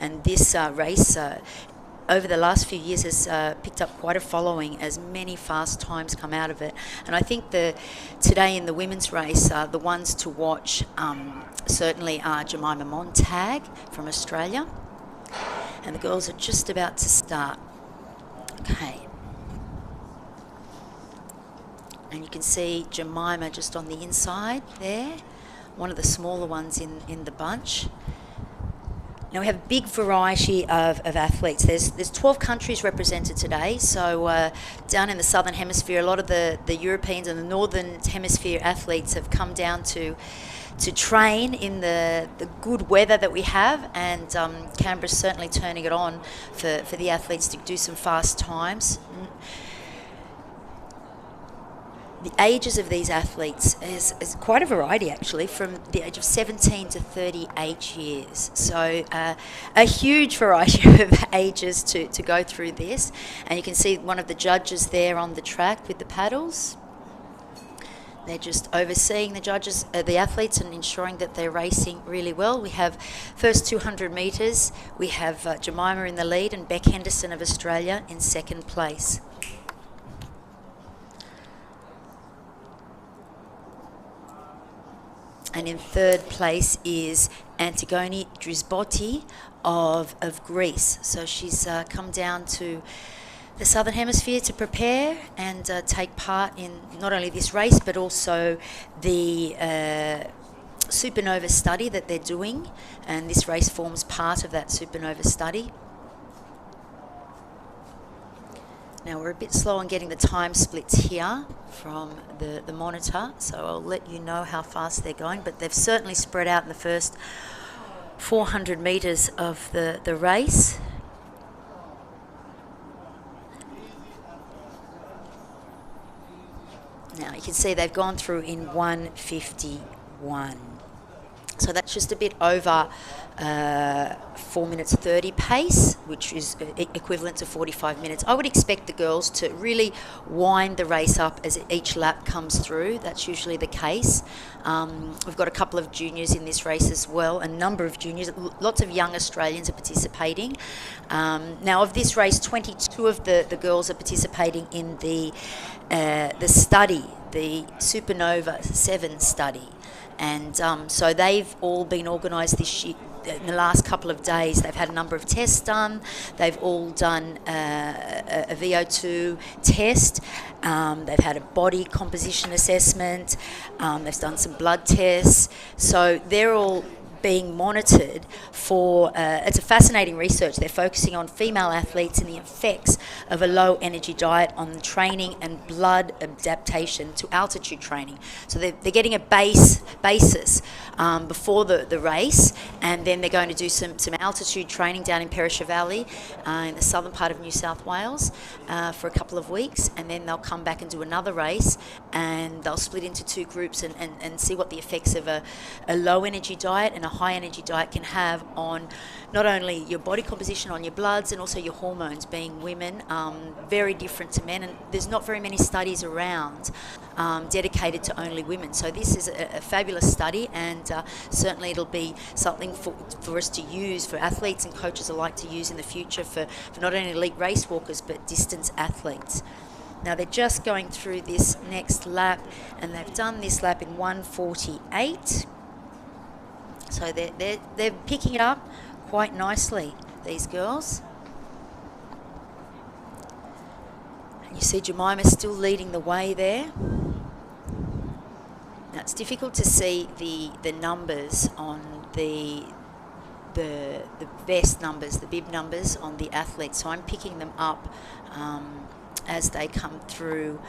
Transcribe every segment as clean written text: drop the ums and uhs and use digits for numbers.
and this race over the last few years has picked up quite a following as many fast times come out of it. And I think today in the women's race, the ones to watch certainly are Jemima Montag from Australia, and the girls are just about to start. Okay. And you can see Jemima just on the inside there, one of the smaller ones in the bunch. Now we have a big variety of athletes. There's 12 countries represented today. So down in the southern hemisphere, a lot of the Europeans and the northern hemisphere athletes have come down to train in the good weather that we have, and Canberra's certainly turning it on for the athletes to do some fast times. The ages of these athletes is quite a variety, actually, from the age of 17 to 38 years. So a huge variety of ages to go through this. And you can see one of the judges there on the track with the paddles. They're just overseeing the athletes and ensuring that they're racing really well. We have first 200 metres. We have Jemima in the lead and Beck Henderson of Australia in second place. And in third place is Antigone Drisbotti of Greece. So she's come down to the Southern Hemisphere to prepare and take part in not only this race, but also the Supernova study that they're doing. And this race forms part of that Supernova study. Now we're a bit slow on getting the time splits here from the monitor, so I'll let you know how fast they're going, but they've certainly spread out in the first 400 metres of the race. Now you can see they've gone through in 1:51. So that's just a bit over 4 minutes 30 pace, which is equivalent to 45 minutes. I would expect the girls to really wind the race up as each lap comes through. That's usually the case. We've got a couple of juniors in this race as well, a number of juniors. Lots of young Australians are participating. Now of this race, 22 of the girls are participating in the study, the Supernova 7 study. And so they've all been organised this year. In the last couple of days, they've had a number of tests done. They've all done a VO2 test. They've had a body composition assessment. They've done some blood tests. So they're all being monitored for, it's a fascinating research. They're focusing on female athletes and the effects of a low energy diet on training and blood adaptation to altitude training. So they're getting a basis before the race, and then they're going to do some altitude training down in Perisher Valley in the southern part of New South Wales for a couple of weeks, and then they'll come back and do another race, and they'll split into two groups and see what the effects of a low energy diet and a high energy diet can have on not only your body composition, on your bloods, and also your hormones. Being women, very different to men, and there's not very many studies around dedicated to only women. So this is a fabulous study, and certainly it'll be something for us to use, for athletes and coaches alike to use in the future for not only elite race walkers but distance athletes. Now they're just going through this next lap, and they've done this lap in 1:48. So they're picking it up quite nicely, these girls. And you see Jemima still leading the way there. Now it's difficult to see the numbers on the best numbers, the bib numbers on the athletes. So I'm picking them up as they come through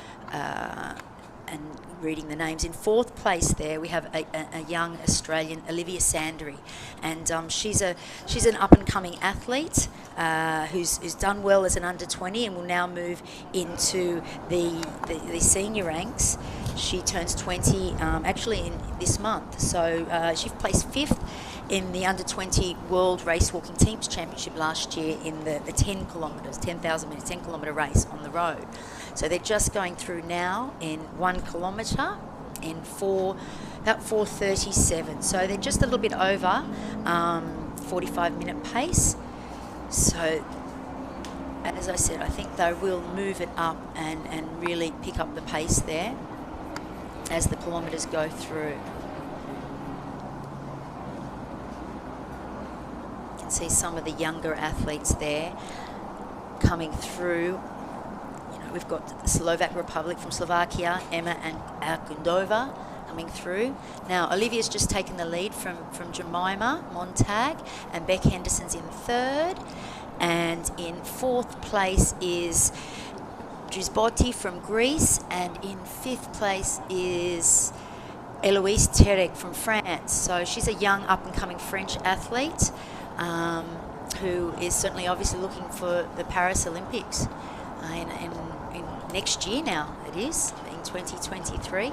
and reading the names. In fourth place there we have a young Australian, Olivia Sandry, and she's an up-and-coming athlete who's done well as an under-20 and will now move into the senior ranks. She turns 20 actually in this month, so she placed 5th in the under-20 World Race Walking Teams Championship last year in the 10 kilometres, 10,000 metre, 10 kilometre race on the road. So they're just going through now in 1 kilometre in about 4:37. So they're just a little bit over 45-minute pace. So, as I said, I think they will move it up and really pick up the pace there as the kilometres go through. You can see some of the younger athletes there coming through. You know, we've got the Slovak Republic from Slovakia, Emma and Arkundova coming through. Now, Olivia's just taken the lead from Jemima Montag, and Beck Henderson's in third. And in fourth place is Drizbotti from Greece, and in fifth place is Eloise Terek from France. So she's a young up-and-coming French athlete who is certainly obviously looking for the Paris Olympics in next year now, it is, in 2023.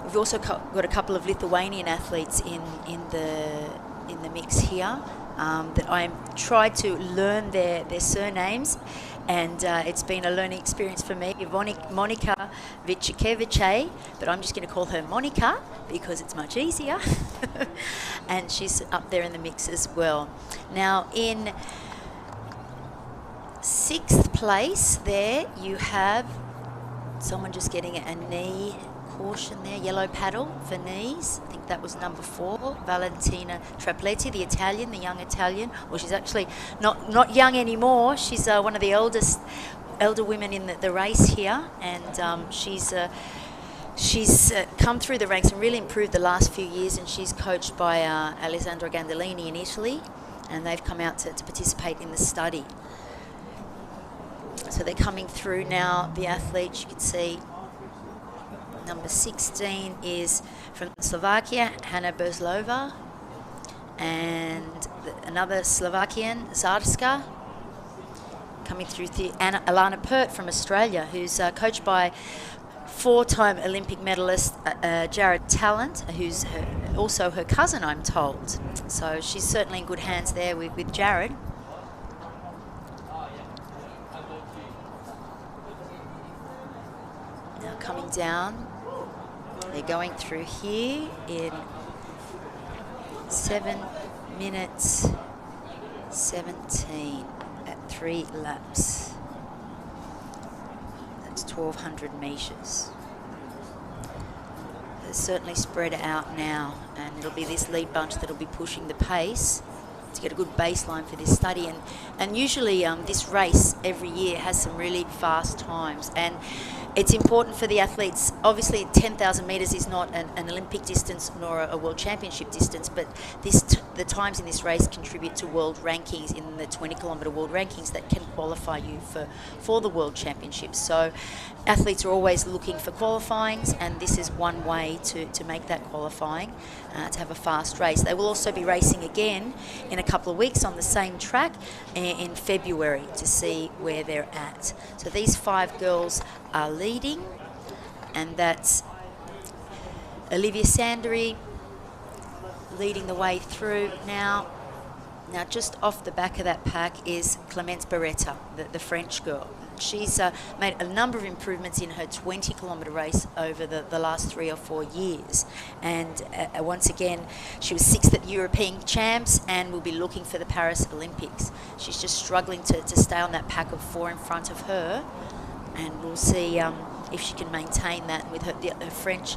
We've also got a couple of Lithuanian athletes in the mix here that I tried to learn their surnames, and it's been a learning experience for me. Monika Vicikevice, but I'm just going to call her Monica because it's much easier. And she's up there in the mix as well. Now, in sixth place there, you have someone just getting a knee caution there, yellow paddle for knees. I think that was number 4, Valentina Trapletti, the Italian, the young Italian. Well, she's actually not young anymore. She's one of the elder women in the race here, and she's come through the ranks and really improved the last few years, and she's coached by Alessandro Gandolini in Italy, and they've come out to participate in the study. So they're coming through now, the athletes. You can see number 16 is from Slovakia, Hanna Berzlova, and another Slovakian, Zarska. Coming through Alana Pert from Australia, who's coached by 4-time Olympic medalist Jared Talent, who's also her cousin, I'm told. So she's certainly in good hands there with Jared. Now coming down, they're going through here in 7 minutes 17 at 3 laps. That's 1,200 metres. They're certainly spread out now, and it'll be this lead bunch that'll be pushing the pace to get a good baseline for this study. And usually this race every year has some really fast times, and it's important for the athletes. Obviously 10,000 metres is not an Olympic distance nor a World Championship distance, but the times in this race contribute to world rankings, in the 20 kilometre world rankings that can qualify you for the World Championships. So athletes are always looking for qualifyings, and this is one way to make that qualifying, to have a fast race. They will also be racing again in a couple of weeks on the same track in February to see where they're at. So these 5 girls are leading, and that's Olivia Sandry leading the way through now. Now just off the back of that pack is Clemence Beretta, the French girl. She's made a number of improvements in her 20 kilometre race over the last 3 or 4 years, and once again she was 6th at European Champs and will be looking for the Paris Olympics. She's just struggling to stay on that pack of 4 in front of her, and we'll see if she can maintain that with her French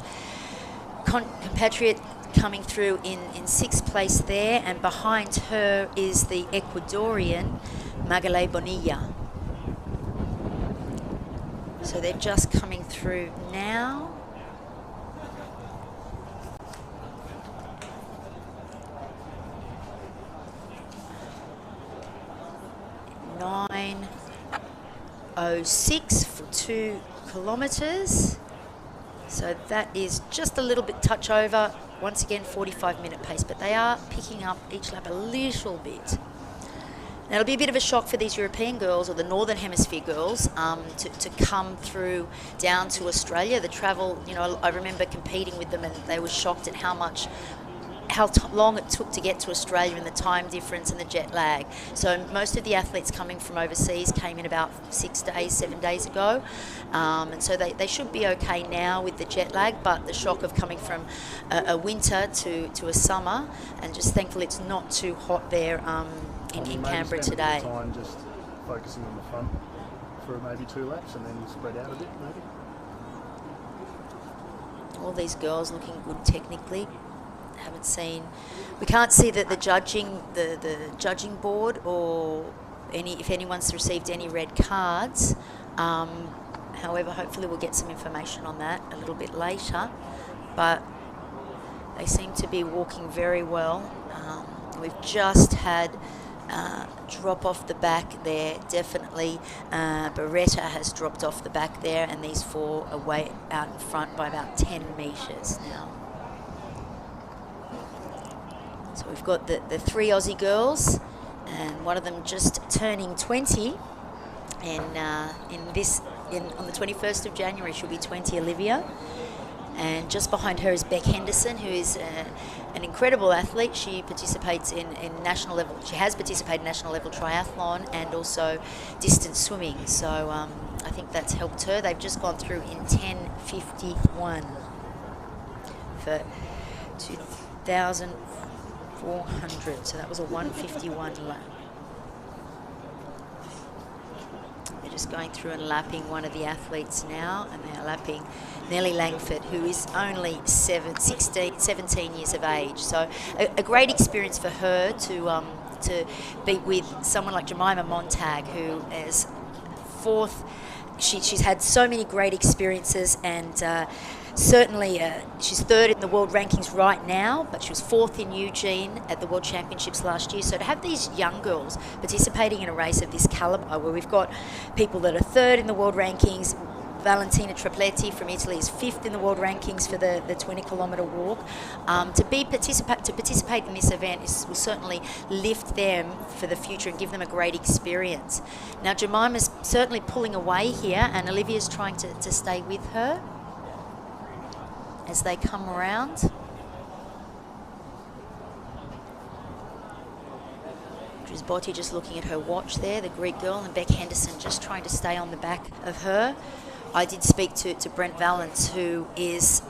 compatriot coming through in 6th place there, and behind her is the Ecuadorian Magalé Bonilla. So they're just coming through now. .9:06 for 2 kilometres. So that is just a little bit touch over. Once again, 45-minute pace, but they are picking up each lap a little bit. Now, it'll be a bit of a shock for these European girls, or the Northern Hemisphere girls, to come through down to Australia. The travel, you know, I remember competing with them, and they were shocked at how how long it took to get to Australia and the time difference and the jet lag. So most of the athletes coming from overseas came in about 6 days, 7 days ago. And so they should be okay now with the jet lag, but the shock of coming from a winter to a summer, and just thankfully it's not too hot there in Canberra today. Time just focusing on the front for maybe 2 laps and then spread out a bit maybe. All these girls looking good technically. We can't see that the judging board or if anyone's received any red cards. However, hopefully we'll get some information on that a little bit later. But they seem to be walking very well. We've just had drop off the back there, definitely. Beretta has dropped off the back there, and these 4 are way out in front by about 10 metres now. So we've got the 3 Aussie girls, and one of them just turning 20, and on the 21st of January she'll be 20, Olivia. And just behind her is Beck Henderson, who is an incredible athlete. She participates in national level. She has participated in national level triathlon and also distance swimming. So I think that's helped her. They've just gone through in 10:51 for 2,400. So that was a 1:51 lap. They're just going through and lapping one of the athletes now, and they're lapping Nellie Langford, who is only 17 years of age. So a great experience for her to be with someone like Jemima Montag, who is 4th. She's had so many great experiences, and certainly she's 3rd in the world rankings right now, but she was 4th in Eugene at the World Championships last year. So to have these young girls participating in a race of this calibre, where we've got people that are 3rd in the world rankings. Valentina Tripletti from Italy is 5th in the world rankings for the 20-kilometre walk. To participate in this event will certainly lift them for the future and give them a great experience. Now Jemima's certainly pulling away here, and Olivia's trying to stay with her as they come around. Botti just looking at her watch there, the Greek girl, and Beck Henderson just trying to stay on the back of her. I did speak to Brent Valance, who is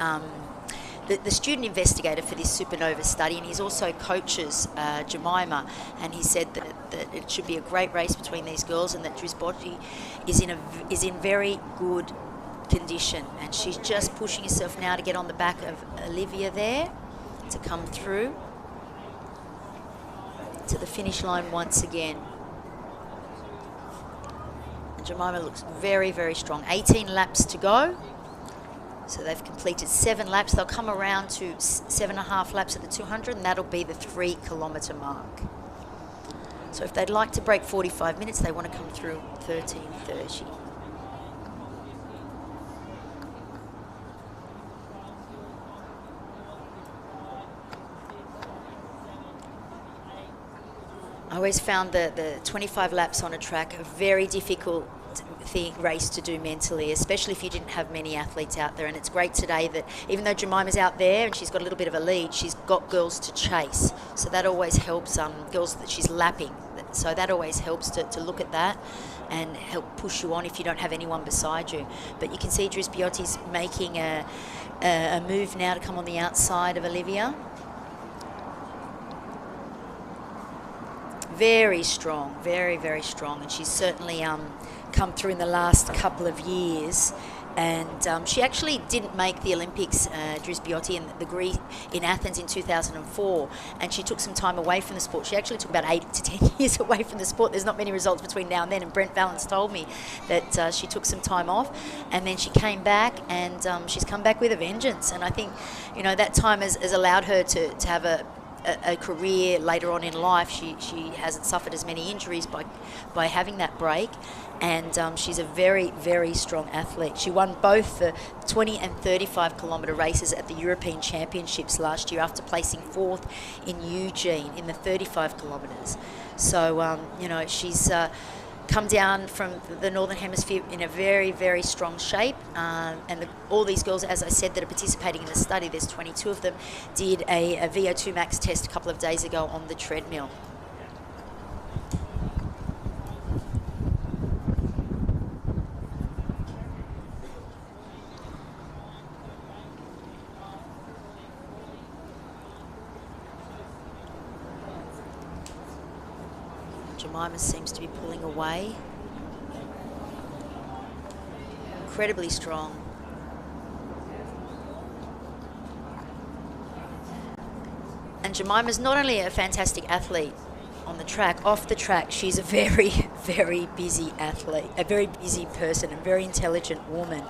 the student investigator for this Supernova study, and he's also coaches Jemima, and he said that it should be a great race between these girls, and that Botti is in very good condition, and she's just pushing herself now to get on the back of Olivia there to come through to the finish line once again. And Jemima looks very, very strong. 18 laps to go. So they've completed 7 laps. They'll come around to 7.5 laps at the 200, and that'll be the 3-kilometre mark. So if they'd like to break 45 minutes, they want to come through 13:30. I always found the 25 laps on a track a very difficult race to do mentally, especially if you didn't have many athletes out there. And it's great today that even though Jemima's out there and she's got a little bit of a lead, she's got girls to chase. So that always helps, girls that she's lapping. So that always helps to look at that and help push you on if you don't have anyone beside you. But you can see Dries Biotti's making a move now to come on the outside of Olivia. Very strong, very, very strong, and she's certainly come through in the last couple of years. And she actually didn't make the Olympics, Dries Biotti, in Athens in 2004, and she took some time away from the sport. She actually took about 8 to 10 years away from the sport. There's not many results between now and then, and Brent Valance told me that she took some time off, and then she came back, and she's come back with a vengeance. And I think, that time has allowed her to have a career later on in life. She hasn't suffered as many injuries by having that break, and she's a very, very strong athlete. She won both the 20 and 35 kilometre races at the European Championships last year after placing 4th in Eugene in the 35 kilometres. So she's come down from the Northern Hemisphere in a very, very strong shape. And all these girls, as I said, that are participating in the study, there's 22 of them, did a VO2 max test a couple of days ago on the treadmill. Jemima seems to be pulling away. Incredibly strong. And Jemima's not only a fantastic athlete on the track, off the track, she's a very, very busy athlete, a very busy person, a very intelligent woman.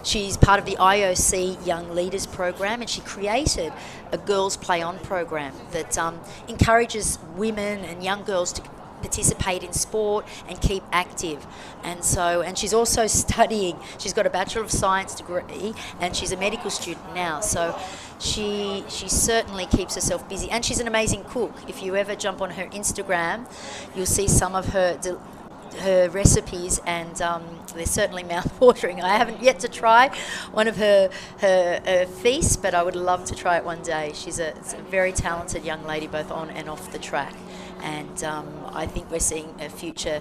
She's part of the IOC Young Leaders program, and she created a girls play on program that encourages women and young girls to participate in sport and keep active. And she's also studying. She's got a Bachelor of Science degree and she's a medical student now. So she certainly keeps herself busy, and she's an amazing cook. If you ever jump on her Instagram, you'll see some of her recipes, and they're certainly mouth-watering. I haven't yet to try one of her feasts, but I would love to try it one day. She's a very talented young lady, both on and off the track, and I think we're seeing a future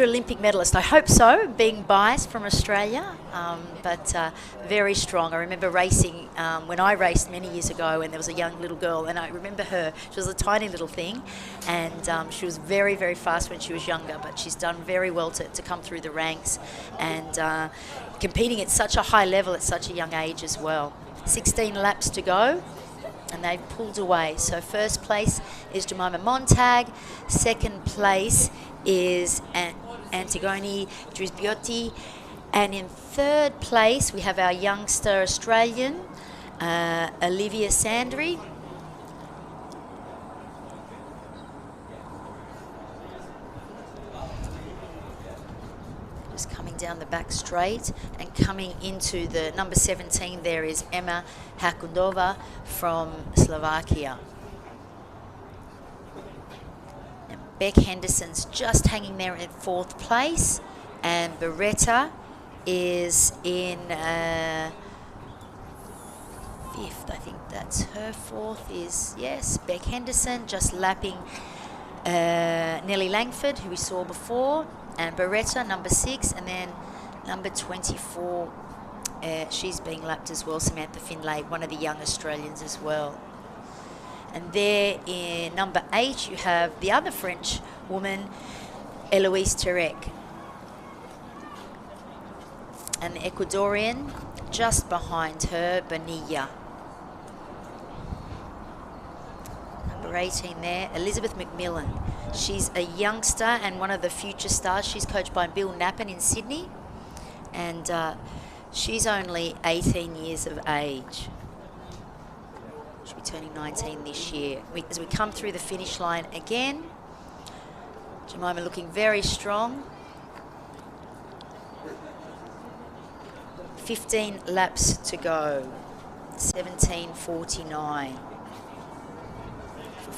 Olympic medalist. I hope so, being biased from Australia, but very strong. I remember racing when I raced many years ago, and there was a young little girl, and I remember her. She was a tiny little thing, and she was very, very fast when she was younger, but she's done very well to come through the ranks and competing at such a high level at such a young age as well. 16 laps to go, and they've pulled away. So first place is Jemima Montag, second place is Antigone Drisbiotti, and in third place we have our youngster Australian, Olivia Sandry. Just coming down the back straight, and coming into the number 17 there is Emma Hakundova from Slovakia. And Beck Henderson's just hanging there in fourth place, and Beretta is in fifth. I think that's her. Fourth is, yes, Beck Henderson, just lapping Nellie Langford, who we saw before, and Beretta, number 6, and then number 24, she's being lapped as well, Samantha Finlay, one of the young Australians as well. And there in number 8, you have the other French woman, Eloise Terek. And the Ecuadorian, just behind her, Bonilla. Number 18 there, Elizabeth McMillan. She's a youngster and one of the future stars. She's coached by Bill Nappen in Sydney, and she's only 18 years of age. She'll be turning 19 this year. As we come through the finish line again, Jemima looking very strong. 15 laps to go, 17:49.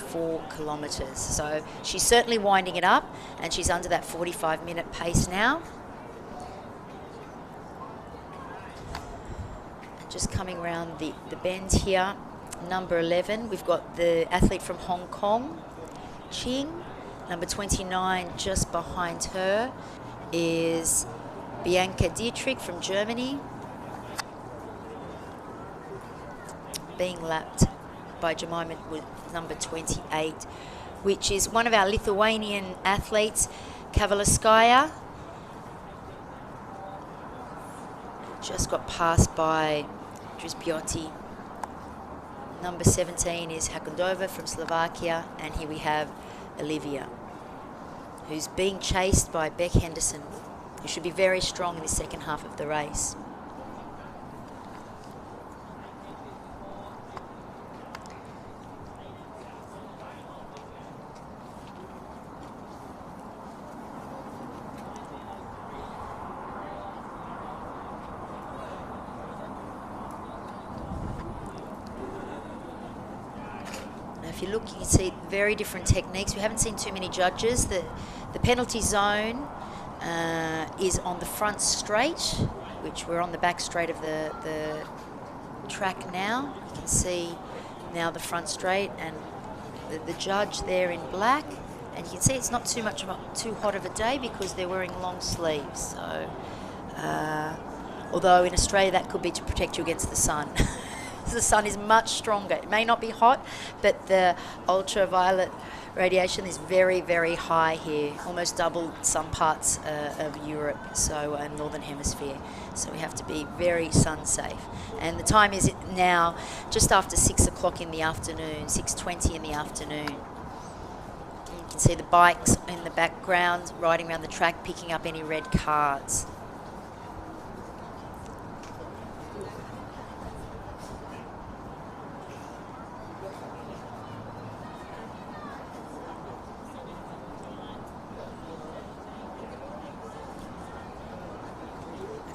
4 kilometres. So she's certainly winding it up, and she's under that 45-minute pace now. And just coming around the bend here, number 11, we've got the athlete from Hong Kong, Ching. Number 29, just behind her, is Bianca Dietrich from Germany, being lapped by Jemima with number 28, which is one of our Lithuanian athletes, Kavaliskaya. Just got passed by Drisbiotti. Number 17 is Hakundova from Slovakia, and here we have Olivia, who's being chased by Beck Henderson, who should be very strong in the second half of the race. If you look, you can see very different techniques. We haven't seen too many judges. The penalty zone is on the front straight, which we're on the back straight of the track now. You can see now the front straight and the judge there in black. And you can see it's not too hot of a day because they're wearing long sleeves. So, although in Australia that could be to protect you against the sun. The sun is much stronger. It may not be hot, but the ultraviolet radiation is very, very high here, almost double some parts of Europe, so Northern Hemisphere. So we have to be very sun safe. And the time is now just after 6 o'clock in the afternoon, 6:20 in the afternoon. You can see the bikes in the background riding around the track, picking up any red cards.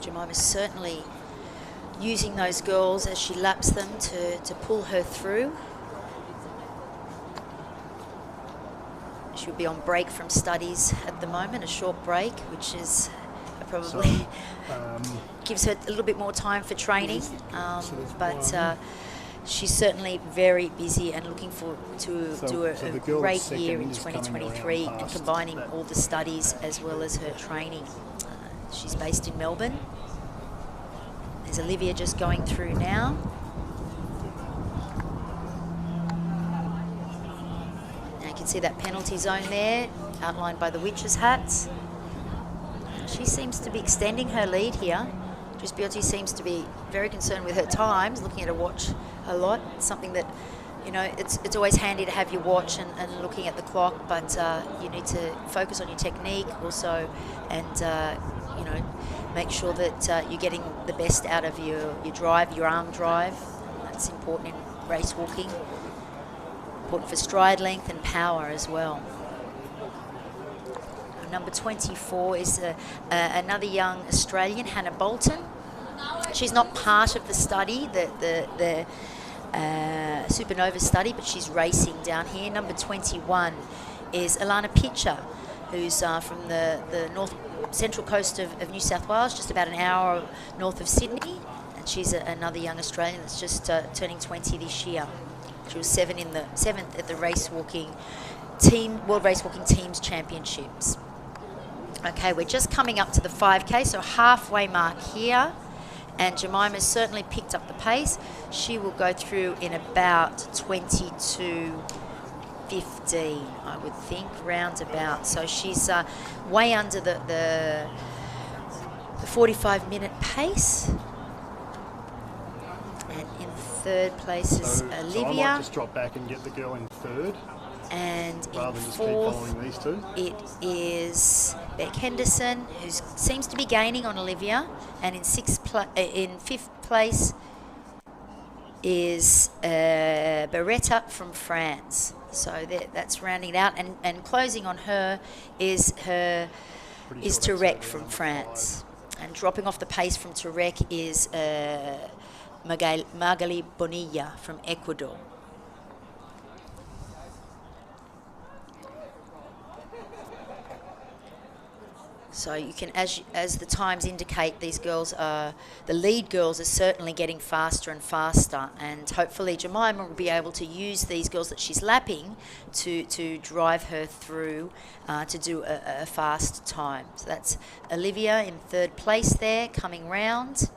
Jemima's certainly using those girls as she laps them to pull her through. She'll be on break from studies at the moment, a short break, which is probably gives her a little bit more time for training. But she's certainly very busy and looking forward to do a great year in 2023 and combining all the studies as well as her training. She's based in Melbourne. There's Olivia just going through now. Now you can see that penalty zone there, outlined by the witches' hats. She seems to be extending her lead here. Beauty seems to be very concerned with her times, looking at her watch a lot. It's something that, you know, it's always handy to have your watch and looking at the clock, but you need to focus on your technique also, and you know, make sure that you're getting the best out of your drive, your arm drive. That's important in race walking. Important for stride length and power as well. Number 24 is another young Australian, Hannah Bolton. She's not part of the study, the Supernova study, but she's racing down here. Number 21 is Alana Pitcher, who's from the central coast of New South Wales, just about an hour north of Sydney. And she's another young Australian that's just turning 20 this year. She was seventh at the World Race Walking Teams Championships. Okay, we're just coming up to the 5K, so halfway mark here. And Jemima's certainly picked up the pace. She will go through in about 22:15, I would think, roundabout. So she's way under the 45-minute pace. And in third place is Olivia. So I might just drop back and get the girl in third. And rather in than just fourth, keep following these two. It is Beck Henderson, who seems to be gaining on Olivia. And in fifth place is Beretta from France. So that's rounding it out. And closing on her is Tarek from France. And dropping off the pace from Tarek is Magali Bonilla from Ecuador. So you can, as the times indicate, these girls the lead girls are certainly getting faster and faster, and hopefully Jemima will be able to use these girls that she's lapping to drive her through to do a fast time. So that's Olivia in third place there, coming round.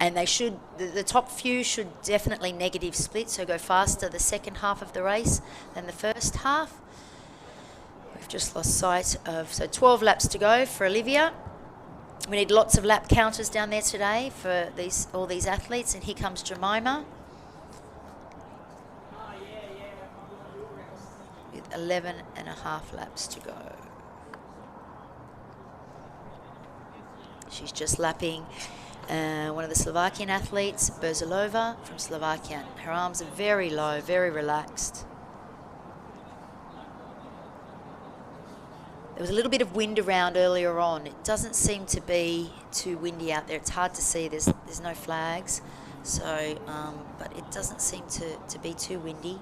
And they should, the top few should definitely negative split, so go faster the second half of the race than the first half. We've just lost sight of, so 12 laps to go for Olivia. We need lots of lap counters down there today for all these athletes, and here comes Jemima with 11.5 laps to go. She's just lapping one of the Slovakian athletes, Berzalova from Slovakia. Her arms are very low, very relaxed. There was a little bit of wind around earlier on. It doesn't seem to be too windy out there. It's hard to see. There's no flags, so but it doesn't seem to be too windy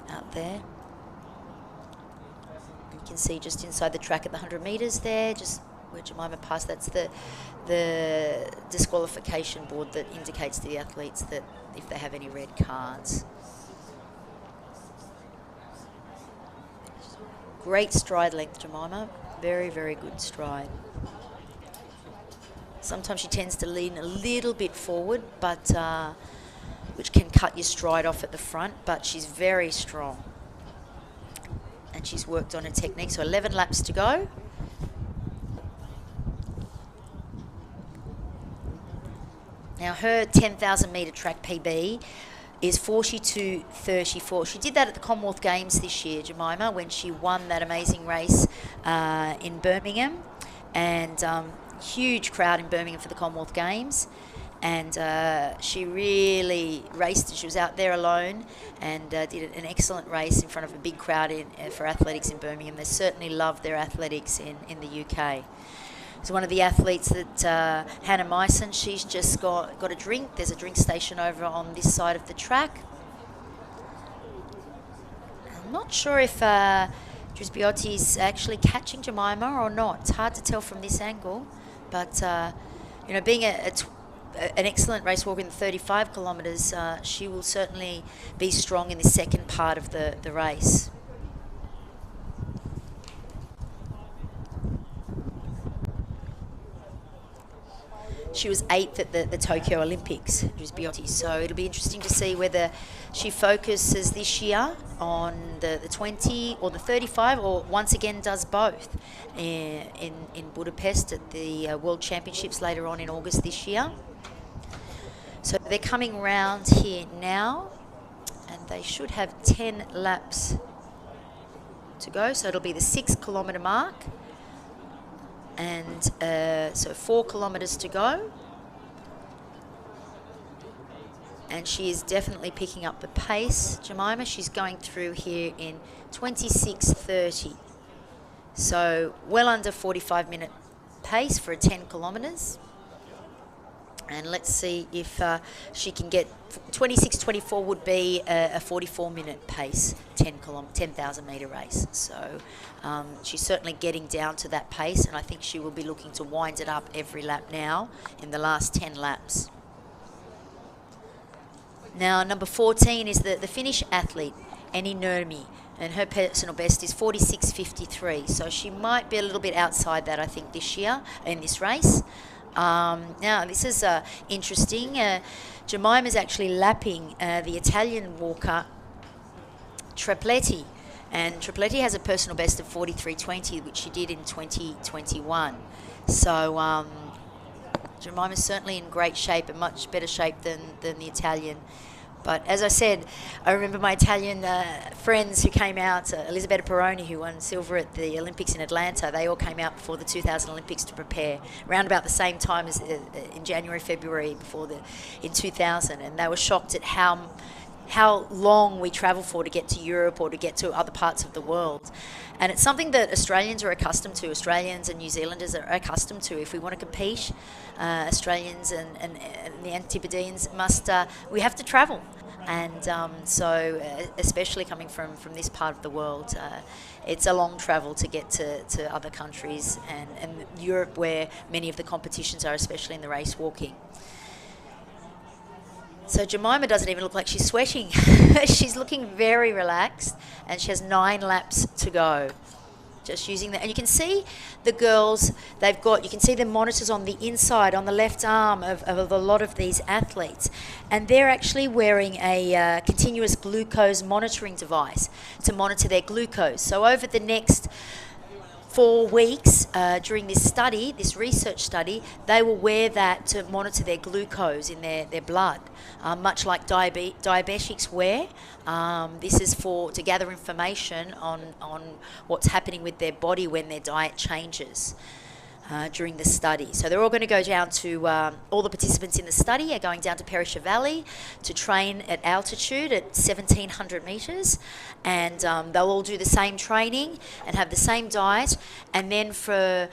out there. can see just inside the track at the 100 metres there, just where Jemima passed. That's the disqualification board that indicates to the athletes that if they have any red cards. Great stride length, Jemima. Very, very good stride. Sometimes she tends to lean a little bit forward, but which can cut your stride off at the front, but she's very strong. And she's worked on her technique. So 11 laps to go. Now her 10,000 metre track PB is 42.34. She did that at the Commonwealth Games this year, Jemima, when she won that amazing race in Birmingham. And huge crowd in Birmingham for the Commonwealth Games. And she really raced. She was out there alone and did an excellent race in front of a big crowd for athletics in Birmingham. They certainly love their athletics in the UK. So one of the athletes that Hannah Myson, she's just got a drink. There's a drink station over on this side of the track. I'm not sure if Drisbiotti's actually catching Jemima or not. It's hard to tell from this angle, but you know, being an excellent race walker in the 35 kilometres, she will certainly be strong in the second part of the race. She was 8th at the Tokyo Olympics, Drisbiotti, so it'll be interesting to see whether she focuses this year on the 20 or the 35, or once again does both in Budapest at the World Championships later on in August this year. So they're coming round here now, and they should have 10 laps to go, so it'll be the 6 kilometre mark. And so 4 kilometres to go. And she is definitely picking up the pace, Jemima. She's going through here in 26:30. So well under 45-minute pace for a 10 kilometres. And let's see if she can get 26:24 would be a 44-minute pace, 10,000 metre race. So she's certainly getting down to that pace, and I think she will be looking to wind it up every lap now in the last 10 laps. Now, number 14 is the Finnish athlete, Eni Nurmi, and her personal best is 46.53. So she might be a little bit outside that, I think, this year in this race. Now, this is interesting. Jemima is actually lapping the Italian walker Tripletti, and Tripletti has a personal best of 43.20, which she did in 2021. So Jemima is certainly in great shape, and much better shape than the Italian. But as I said, I remember my Italian friends who came out, Elisabetta Peroni, who won silver at the Olympics in Atlanta, they all came out before the 2000 Olympics to prepare, around about the same time as in January, February in 2000, and they were shocked at how long we travel for to get to Europe or to get to other parts of the world. And it's something that Australians are accustomed to, Australians and New Zealanders are accustomed to. If we want to compete, Australians and the Antipodeans we have to travel. And so especially coming from this part of the world, it's a long travel to get to other countries and Europe, where many of the competitions are, especially in the race walking. So Jemima doesn't even look like she's sweating. She's looking very relaxed, and she has 9 laps to go. Just using that, and you can see the girls. You can see the monitors on the inside, on the left arm of a lot of these athletes, and they're actually wearing a continuous glucose monitoring device to monitor their glucose. So over the next 4 weeks during this research study, they will wear that to monitor their glucose in their blood, much like diabetics wear. This is to gather information on what's happening with their body when their diet changes during the study. So they're all going to go down to, all the participants in the study are going down to Perisher Valley to train at altitude at 1,700 metres, and they'll all do the same training and have the same diet, and then for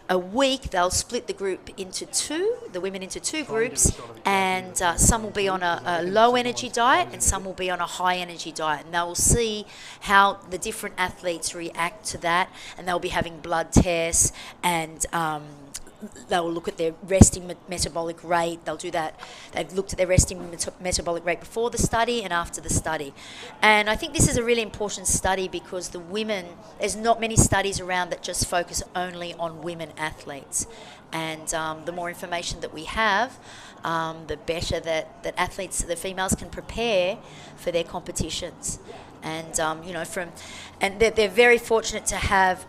a week, they'll split the group into two, the women into two groups, and some will be on a low energy diet and some will be on a high energy diet. And they will see how the different athletes react to that, and they'll be having blood tests, and they will look at their resting metabolic rate. They'll do that. They've looked at their resting metabolic rate before the study and after the study. And I think this is a really important study because the women, there's not many studies around that just focus only on women athletes. And the more information that we have, the better that athletes, the females, can prepare for their competitions. And, and they're very fortunate to have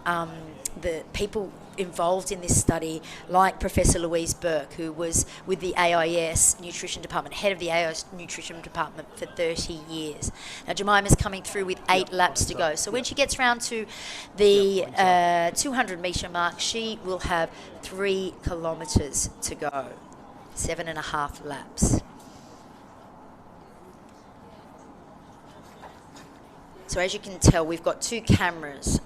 the people involved in this study, like Professor Louise Burke, who was with the AIS Nutrition Department, head of the AIS Nutrition Department for 30 years. Now, Jemima's coming through with 8 laps to go. So when she gets around to the 200 metre mark, she will have 3 kilometres to go, 7.5 laps. So as you can tell, we've got 2 cameras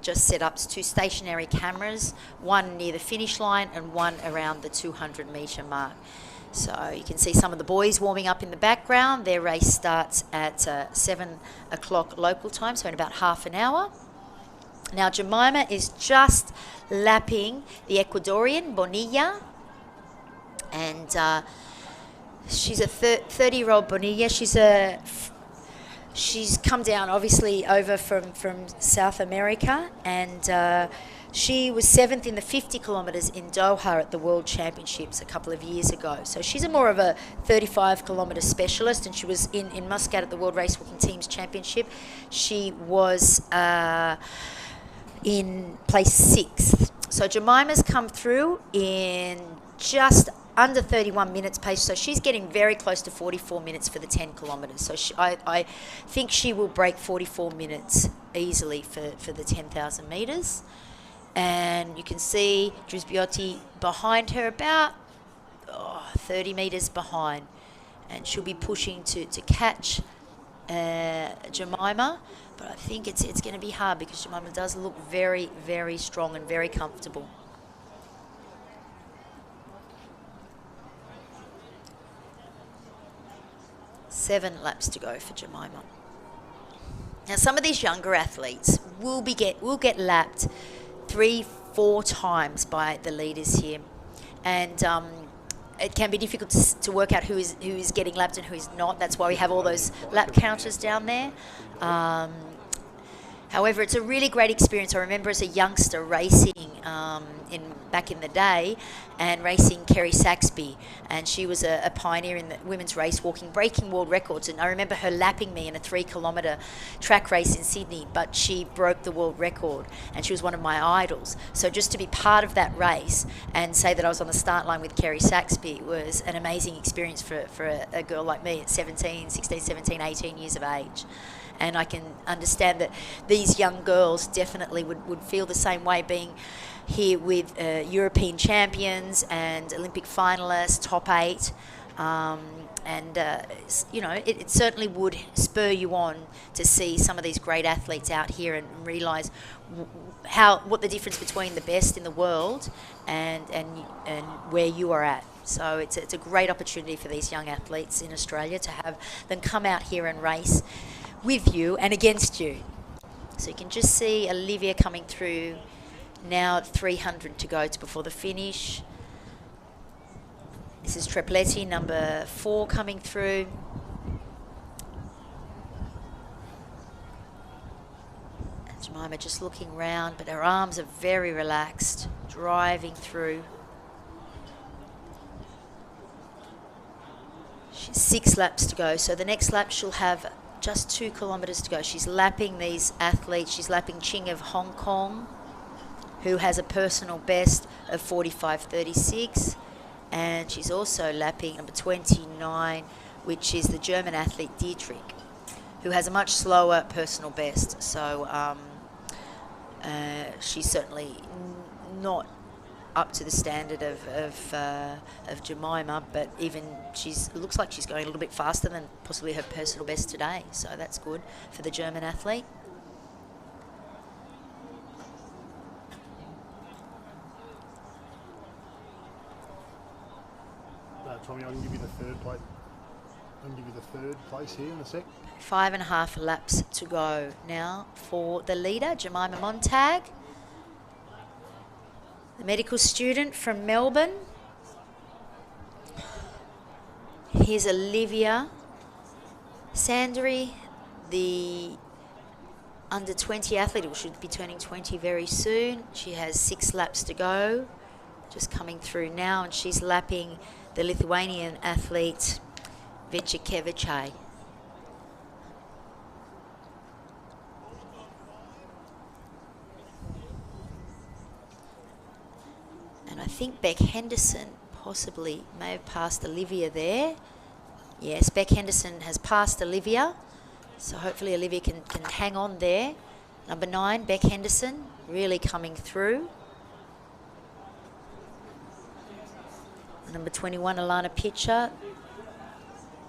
just set up, 2 stationary cameras, one near the finish line and one around the 200 metre mark. So you can see some of the boys warming up in the background. Their race starts at 7 o'clock local time, so in about half an hour. Now Jemima is just lapping the Ecuadorian, Bonilla, and she's a 30-year-old Bonilla. She's come down, obviously, over from South America, and she was 7th in the 50 kilometres in Doha at the World Championships a couple of years ago. So she's more of a 35-kilometre specialist, and she was in Muscat at the World Race Walking Teams Championship. She was in place 6th. So Jemima's come through in just under 31 minutes pace, so she's getting very close to 44 minutes for the 10 kilometres. So I think she will break 44 minutes easily for the 10,000 metres. And you can see Drisbiotti behind her, about 30 metres behind. And she'll be pushing to catch Jemima, but I think it's going to be hard because Jemima does look very, very strong and very comfortable. Seven laps to go for Jemima. Now, some of these younger athletes will get lapped 3-4 times by the leaders here, and it can be difficult to work out who is getting lapped and who is not. That's why we have all those lap counters down there. However, it's a really great experience. I remember as a youngster racing back in the day and racing Kerry Saxby, and she was a pioneer in the women's race walking, breaking world records. And I remember her lapping me in a 3-kilometre track race in Sydney, but she broke the world record, and she was one of my idols. So just to be part of that race and say that I was on the start line with Kerry Saxby was an amazing experience for a girl like me at 16, 17, 18 years of age. And I can understand that these young girls definitely would feel the same way, being here with European champions and Olympic finalists, top 8. It certainly would spur you on to see some of these great athletes out here and realise what the difference between the best in the world and where you are at. So it's a great opportunity for these young athletes in Australia to have them come out here and race with you and against you. So you can just see Olivia coming through now, 300 to go before the finish. This is Trepletti, number 4, coming through. And Jemima just looking round, but her arms are very relaxed, driving through. She's 6 laps to go, so the next lap she'll have just 2 kilometres to go. She's lapping these athletes. She's lapping Ching of Hong Kong, who has a personal best of 45.36, and she's also lapping number 29, which is the German athlete Dietrich, who has a much slower personal best. So she's certainly not up to the standard of Jemima, but even it looks like she's going a little bit faster than possibly her personal best today. So that's good for the German athlete. Tommy, I can give you the third place. I can give you the third place here in a sec. 5.5 laps to go now for the leader, Jemima Montag, the medical student from Melbourne. Here's Olivia Sandry, the under 20 athlete, who should be turning 20 very soon. She has 6 laps to go, just coming through now, and she's lapping the Lithuanian athlete Vichikevichai. And I think Beck Henderson possibly may have passed Olivia there. Yes, Beck Henderson has passed Olivia. So hopefully Olivia can hang on there. Number 9, Beck Henderson, really coming through. Number 21, Alana Pitcher,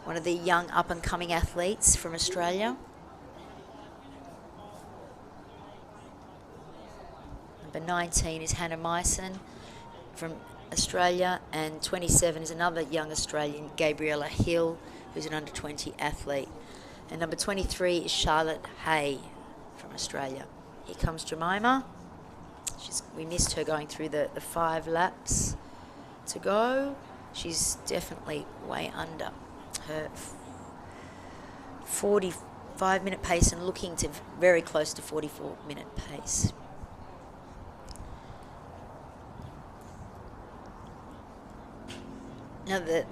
one of the young up-and-coming athletes from Australia. Number 19 is Hannah Myson from Australia, and 27 is another young Australian, Gabriella Hill, who's an under-20 athlete. And number 23 is Charlotte Hay from Australia. Here comes Jemima. We missed her going through the 5 laps to go. She's definitely way under her 45-minute pace and looking to very close to 44-minute pace. Now, the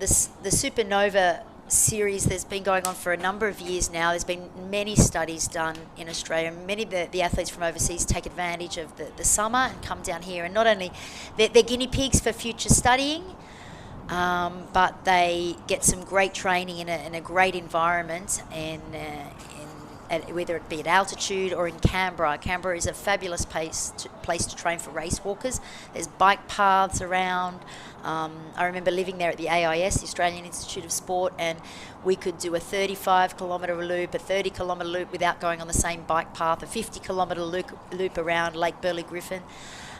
Supernova series that's been going on for a number of years now. There's been many studies done in Australia. Many of the athletes from overseas take advantage of the summer and come down here. And not only they're guinea pigs for future studying, but they get some great training in a great environment, and whether it be at altitude or in Canberra. Canberra is a fabulous place to train for race walkers. There's bike paths around. I remember living there at the AIS, the Australian Institute of Sport, and we could do a 35-kilometre loop, a 30-kilometre loop without going on the same bike path, a 50-kilometre loop around Lake Burley-Griffin,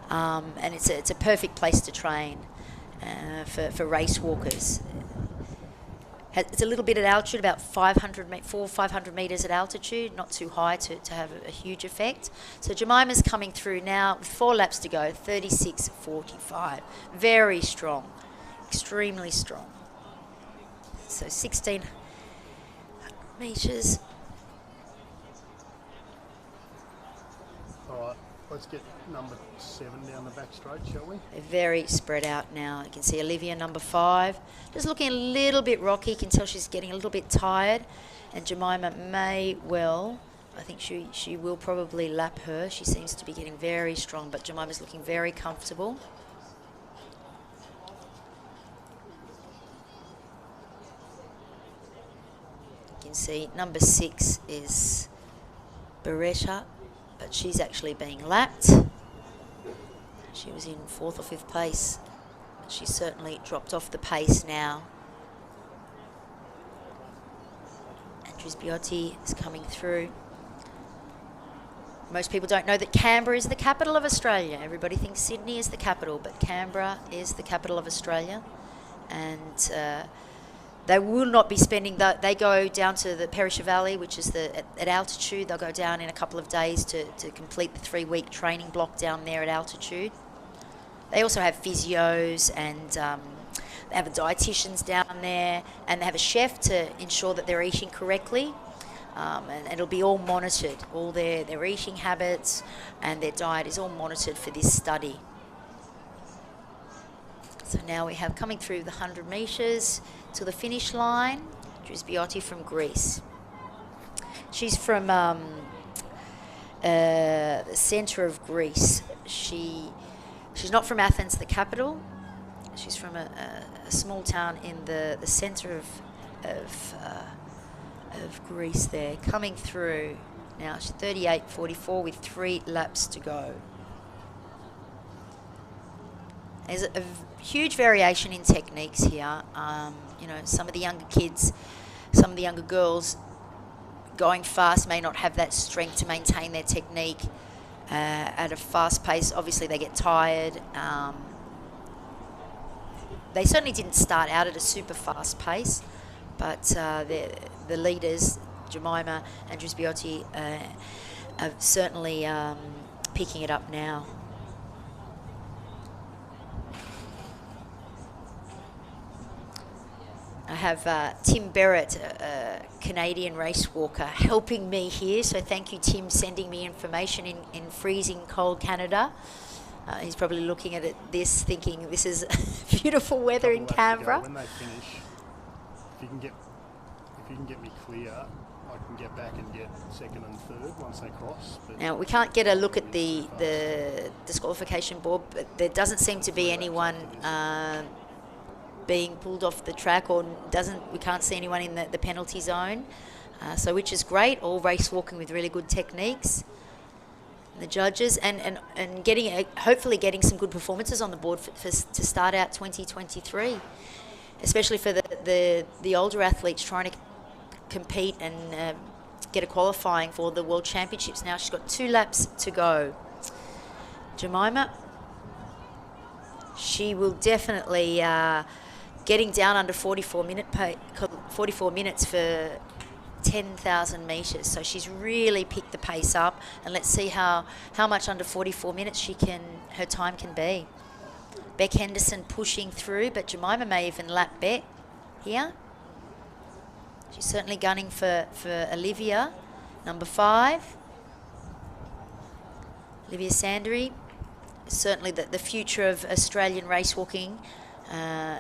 and it's a perfect place to train for race walkers. It's a little bit at altitude, about 500 metres at altitude, not too high to have a huge effect. So Jemima's coming through now with 4 laps to go, 36.45. Very strong, extremely strong. So 16 metres. All right, let's get number 7 down the back straight, shall we? They're very spread out now. You can see Olivia, number 5, just looking a little bit rocky. You can tell she's getting a little bit tired. And Jemima may well, I think she will probably lap her. She seems to be getting very strong, but Jemima's looking very comfortable. You can see number 6 is Beretta, but she's actually being lapped. She was in 4th or 5th place. She's certainly dropped off the pace now. Andrews Biotti is coming through. Most people don't know that Canberra is the capital of Australia. Everybody thinks Sydney is the capital, but Canberra is the capital of Australia. And they will not be spending they go down to the Perisher Valley, which is at altitude. They'll go down in a couple of days to complete the 3-week training block down there at altitude. They also have physios, and they have dietitians down there, and they have a chef to ensure that they're eating correctly. And it'll be all monitored. All their eating habits and their diet is all monitored for this study. So now we have coming through the 100 metres to the finish line, Andrews Biotti from Greece. She's from the centre of Greece. She's not from Athens, the capital. She's from a small town in the centre of Greece there. Coming through now, she's 38.44 with 3 laps to go. There's a huge variation in techniques here. You know, some of the younger kids, some of the younger girls going fast may not have that strength to maintain their technique at a fast pace. Obviously, they get tired. they certainly didn't start out at a super fast pace, but the leaders, Jemima and Drisbiotti, are certainly picking it up now. I have Tim Barrett, a Canadian race walker, helping me here. So thank you, Tim, sending me information in freezing cold Canada. He's probably looking at this thinking this is beautiful weather in Canberra. When they finish, if you can get me clear, I can get back and get second and third once they cross. But now we can't get a look at the disqualification board, but there doesn't seem to be anyone being pulled off the track, or we can't see anyone in the penalty zone, so which is great. All race walking with really good techniques. The judges and hopefully getting some good performances on the board to start out 2023, especially for the older athletes trying to compete and get a qualifying for the World Championships. Now she's got 2 laps to go. Jemima, she will definitely getting down under 44 minutes for 10,000 metres. So she's really picked the pace up, and let's see how much under 44 minutes her time can be. Beck Henderson pushing through, but Jemima may even lap Beck here. She's certainly gunning for Olivia, number 5. Olivia Sandry, certainly the future of Australian race walking.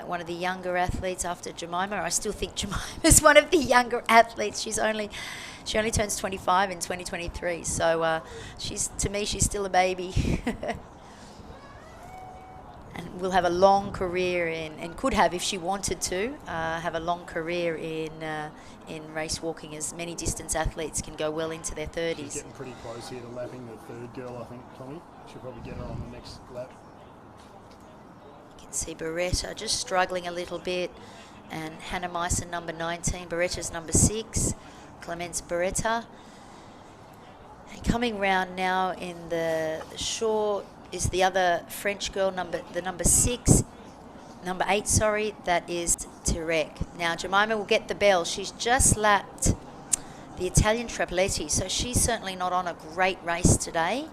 One of the younger athletes after Jemima. I still think Jemima's one of the younger athletes. She only turns 25 in 2023. So to me, she's still a baby. And will have a long career and could have, if she wanted to, have a long career in race walking, as many distance athletes can go well into their 30s. She's getting pretty close here to lapping the third girl, I think, Tommy. She'll probably get her on the next lap. See Beretta just struggling a little bit, and Hannah Meissen, number 19. Beretta's number 6. Clemence Beretta. And coming round now in the short is the other French girl, number 8, sorry, that is Terek. Now Jemima will get the bell. She's just lapped the Italian Tripletti, so she's certainly not on a great race today.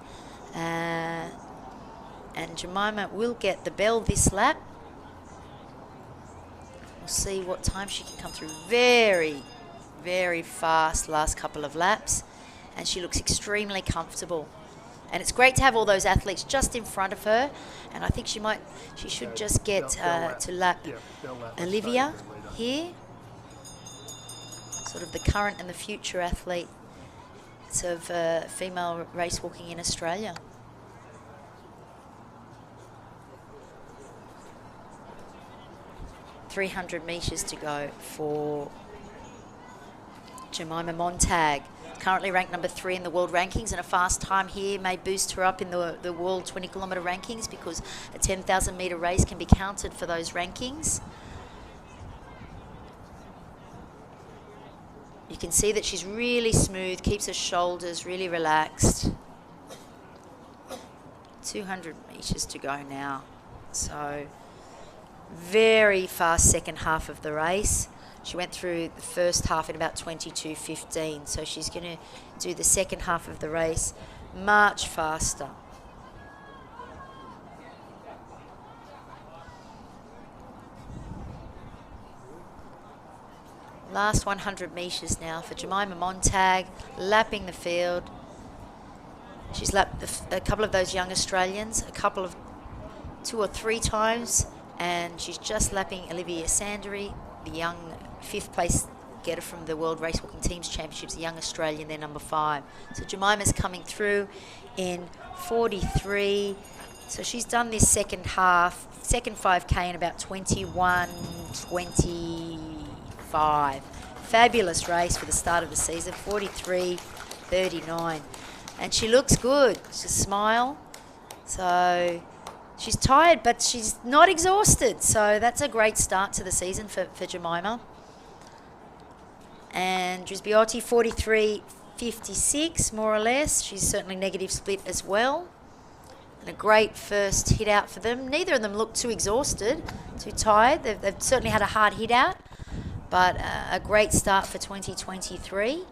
And Jemima will get the bell this lap. We'll see what time she can come through. Very, very fast last couple of laps. And she looks extremely comfortable. And it's great to have all those athletes just in front of her. And I think she should just get to lap Olivia here. Sort of the current and the future athlete of female race walking in Australia. 300 metres to go for Jemima Montag. Currently ranked number 3 in the world rankings, and a fast time here may boost her up in the world 20-kilometre rankings, because a 10,000 metre race can be counted for those rankings. You can see that she's really smooth, keeps her shoulders really relaxed. 200 metres to go now. So very fast second half of the race. She went through the first half in about 22:15, so she's going to do the second half of the race much faster. Last 100 metres now for Jemima Montag, lapping the field. She's lapped a couple of those young Australians, 2 or 3 times, and she's just lapping Olivia Sandry, the young 5th place getter from the World Race Walking Teams Championships, a young Australian, they're number 5. So Jemima's coming through in 43. So she's done this second 5K in about 21:25. Fabulous race for the start of the season, 43:39. And she looks good. She's a smile. So she's tired, but she's not exhausted. So that's a great start to the season for Jemima. And Drisbiotti, 43:56, more or less. She's certainly negative split as well. And a great first hit out for them. Neither of them looked too exhausted, too tired. They've certainly had a hard hit out, but a great start for 2023.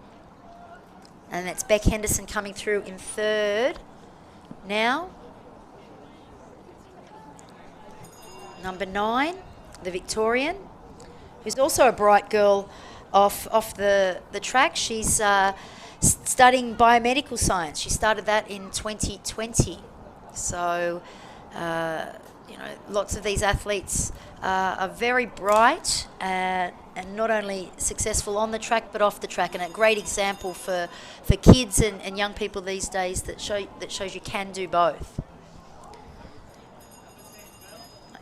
And that's Beck Henderson coming through in third now. Number 9, the Victorian, who's also a bright girl off the track. She's studying biomedical science. She started that in 2020. So, lots of these athletes are very bright and not only successful on the track but off the track, and a great example for kids and young people these days that shows you can do both.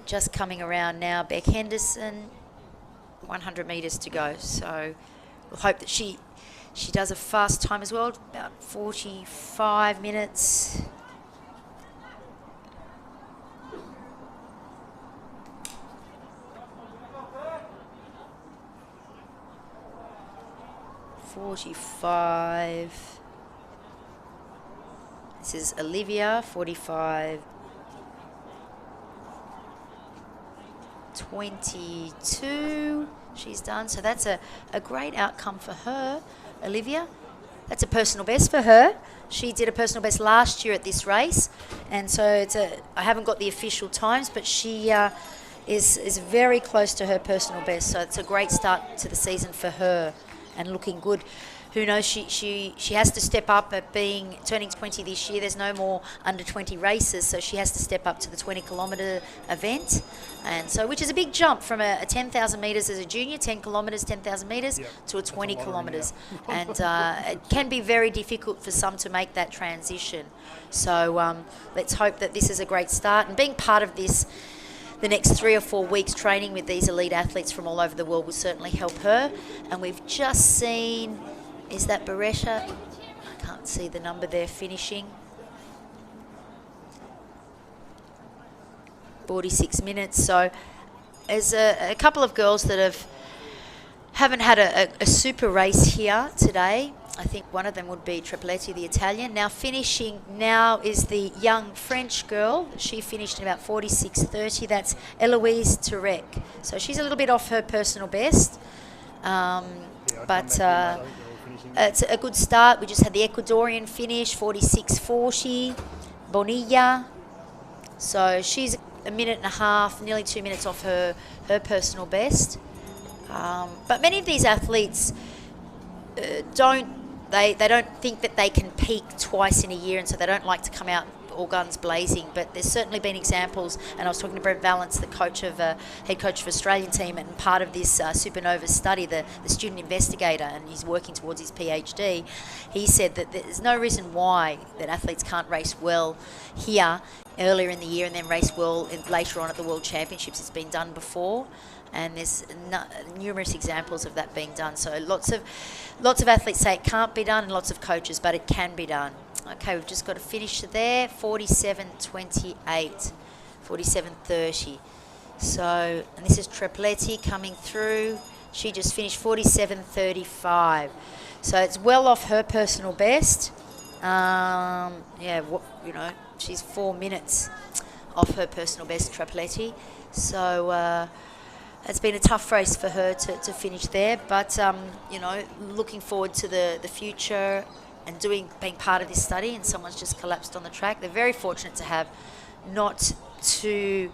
Just coming around now, Beck Henderson, 100 metres to go. So we'll hope that she does a fast time as well, about 45 minutes. This is Olivia, 45. 22 she's done, so that's a great outcome for her, Olivia. That's a personal best for her. She did a personal best last year at this race, and so I haven't got the official times, but she is very close to her personal best, so it's a great start to the season for her and looking good. Who knows, she has to step up at turning 20 this year. There's no more under 20 races, so she has to step up to the 20 kilometre event, and so which is a big jump from a 10,000 metres as a junior, 10 kilometres, 10,000 metres, to a 20 kilometres, and it can be very difficult for some to make that transition. So let's hope that this is a great start, and being part of this, the next 3 or 4 weeks training with these elite athletes from all over the world will certainly help her. And we've just seen, is that Beretta? I can't see the number there finishing. 46 minutes. So there's a couple of girls that haven't had a super race here today. I think one of them would be Tripletti, the Italian. Now finishing now is the young French girl. She finished in about 46:30. That's Eloise Turek. So she's a little bit off her personal best. But it's a good start. We just had the Ecuadorian finish, 46:40. Bonilla. So she's a minute and a half, nearly 2 minutes off her personal best. But many of these athletes don't think that they can peak twice in a year, and so they don't like to come out all guns blazing. But there's certainly been examples, and I was talking to Brent Valance, the head coach of Australian team, and part of this Supernova study, the student investigator, and he's working towards his PhD. He said that there's no reason why that athletes can't race well here earlier in the year and then race well later on at the World Championships. It's been done before, and there's numerous examples of that being done. So lots of athletes say it can't be done, and lots of coaches, but it can be done. Okay, we've just got to finish there, 47:28, 47:30. So, and this is Tripletti coming through. She just finished 47:35. So it's well off her personal best. She's 4 minutes off her personal best, Tripletti. So it's been a tough race for her to finish there, but looking forward to the future and being part of this study. And someone's just collapsed on the track. They're very fortunate to have not too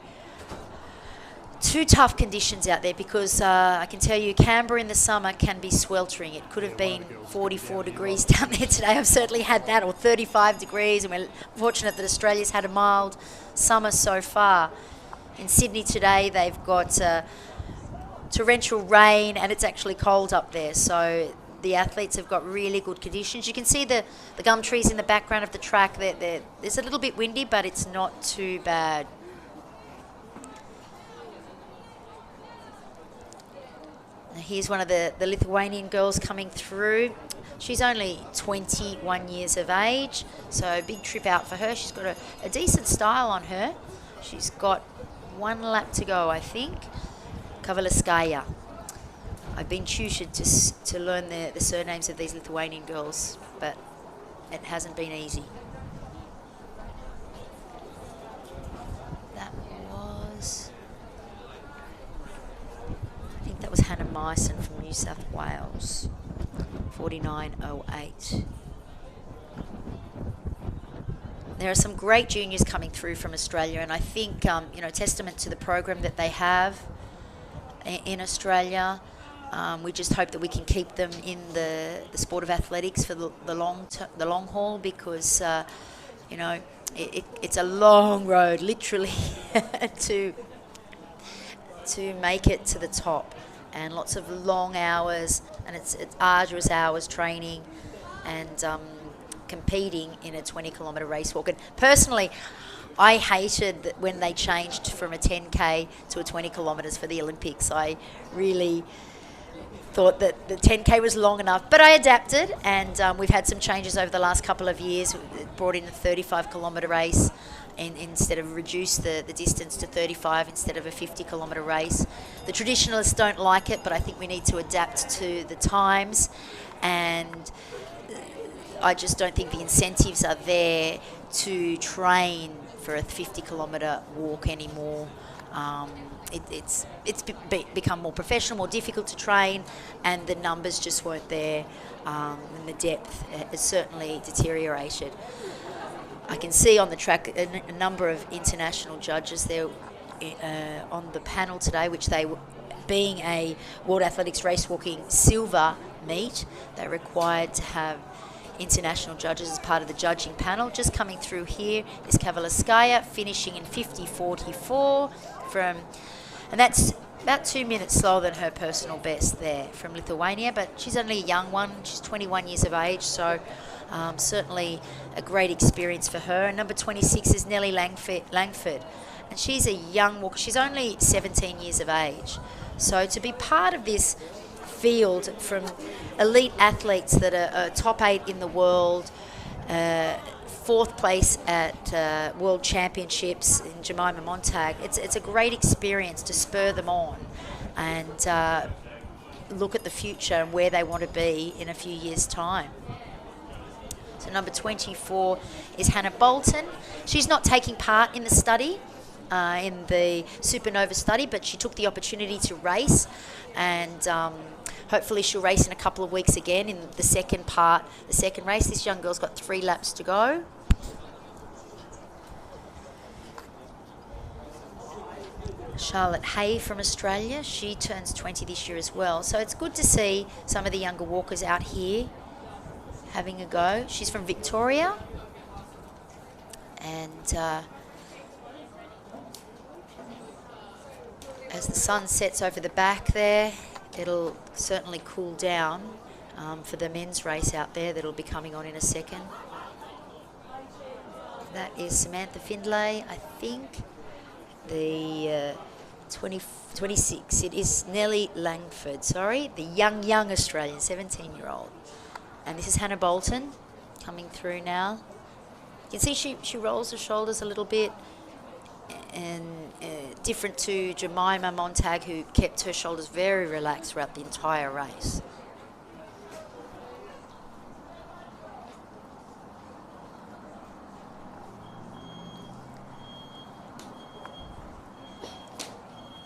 tough conditions out there, because I can tell you Canberra in the summer can be sweltering. It could have been 44 degrees down there today. I've certainly had that, or 35 degrees, and we're fortunate that Australia's had a mild summer so far. In Sydney today they've got torrential rain, and it's actually cold up there, so the athletes have got really good conditions. You can see the gum trees in the background of the track. It's a little bit windy, but it's not too bad. Now here's one of the Lithuanian girls coming through. She's only 21 years of age, so big trip out for her. She's got a decent style on her. She's got 1 lap to go, I think. Kavaliskaya. I've been tutored to learn the surnames of these Lithuanian girls, but it hasn't been easy. Myson from New South Wales, 49.08. There are some great juniors coming through from Australia, and I think, testament to the program that they have in Australia. We just hope that we can keep them in the sport of athletics for the long haul, because, it's a long road, literally, to make it to the top, and lots of long hours, and it's arduous hours training and competing in a 20-kilometre race walk. And personally, I hated that when they changed from a 10K to a 20 kilometres for the Olympics. I really thought that the 10K was long enough, but I adapted, and we've had some changes over the last couple of years. We brought in a 35-kilometre race instead of reduce the distance to 35 instead of a 50-kilometre race. The traditionalists don't like it, but I think we need to adapt to the times, and I just don't think the incentives are there to train for a 50-kilometre walk anymore. It's become more professional, more difficult to train, and the numbers just weren't there, and the depth has certainly deteriorated. I can see on the track a number of international judges there on the panel today, which being a World Athletics Race Walking silver meet, they're required to have international judges as part of the judging panel. Just coming through here is Kavaliskaya, finishing in 50.44 and that's about 2 minutes slower than her personal best there, from Lithuania, but she's only a young one. She's 21 years of age, so certainly a great experience for her. And number 26 is Nellie Langford, and she's a young walker. She's only 17 years of age. So to be part of this field from elite athletes that are top 8 in the world, 4th place at World Championships in Jemima Montag, it's a great experience to spur them on and look at the future and where they want to be in a few years' time. So number 24 is Hannah Bolton. She's not taking part in the study, in the Supernova study, but she took the opportunity to race, and hopefully she'll race in a couple of weeks again in the second race. This young girl's got 3 laps to go. Charlotte Hay from Australia, she turns 20 this year as well. So it's good to see some of the younger walkers out here having a go. She's from Victoria, and as the sun sets over the back there, it'll certainly cool down for the men's race out there that'll be coming on in a second. That is Samantha Findlay, I think. The 26, it is Nellie Langford, sorry, the young Australian, 17-year-old. And this is Hannah Bolton coming through now. You can see she rolls her shoulders a little bit, and different to Jemima Montag, who kept her shoulders very relaxed throughout the entire race.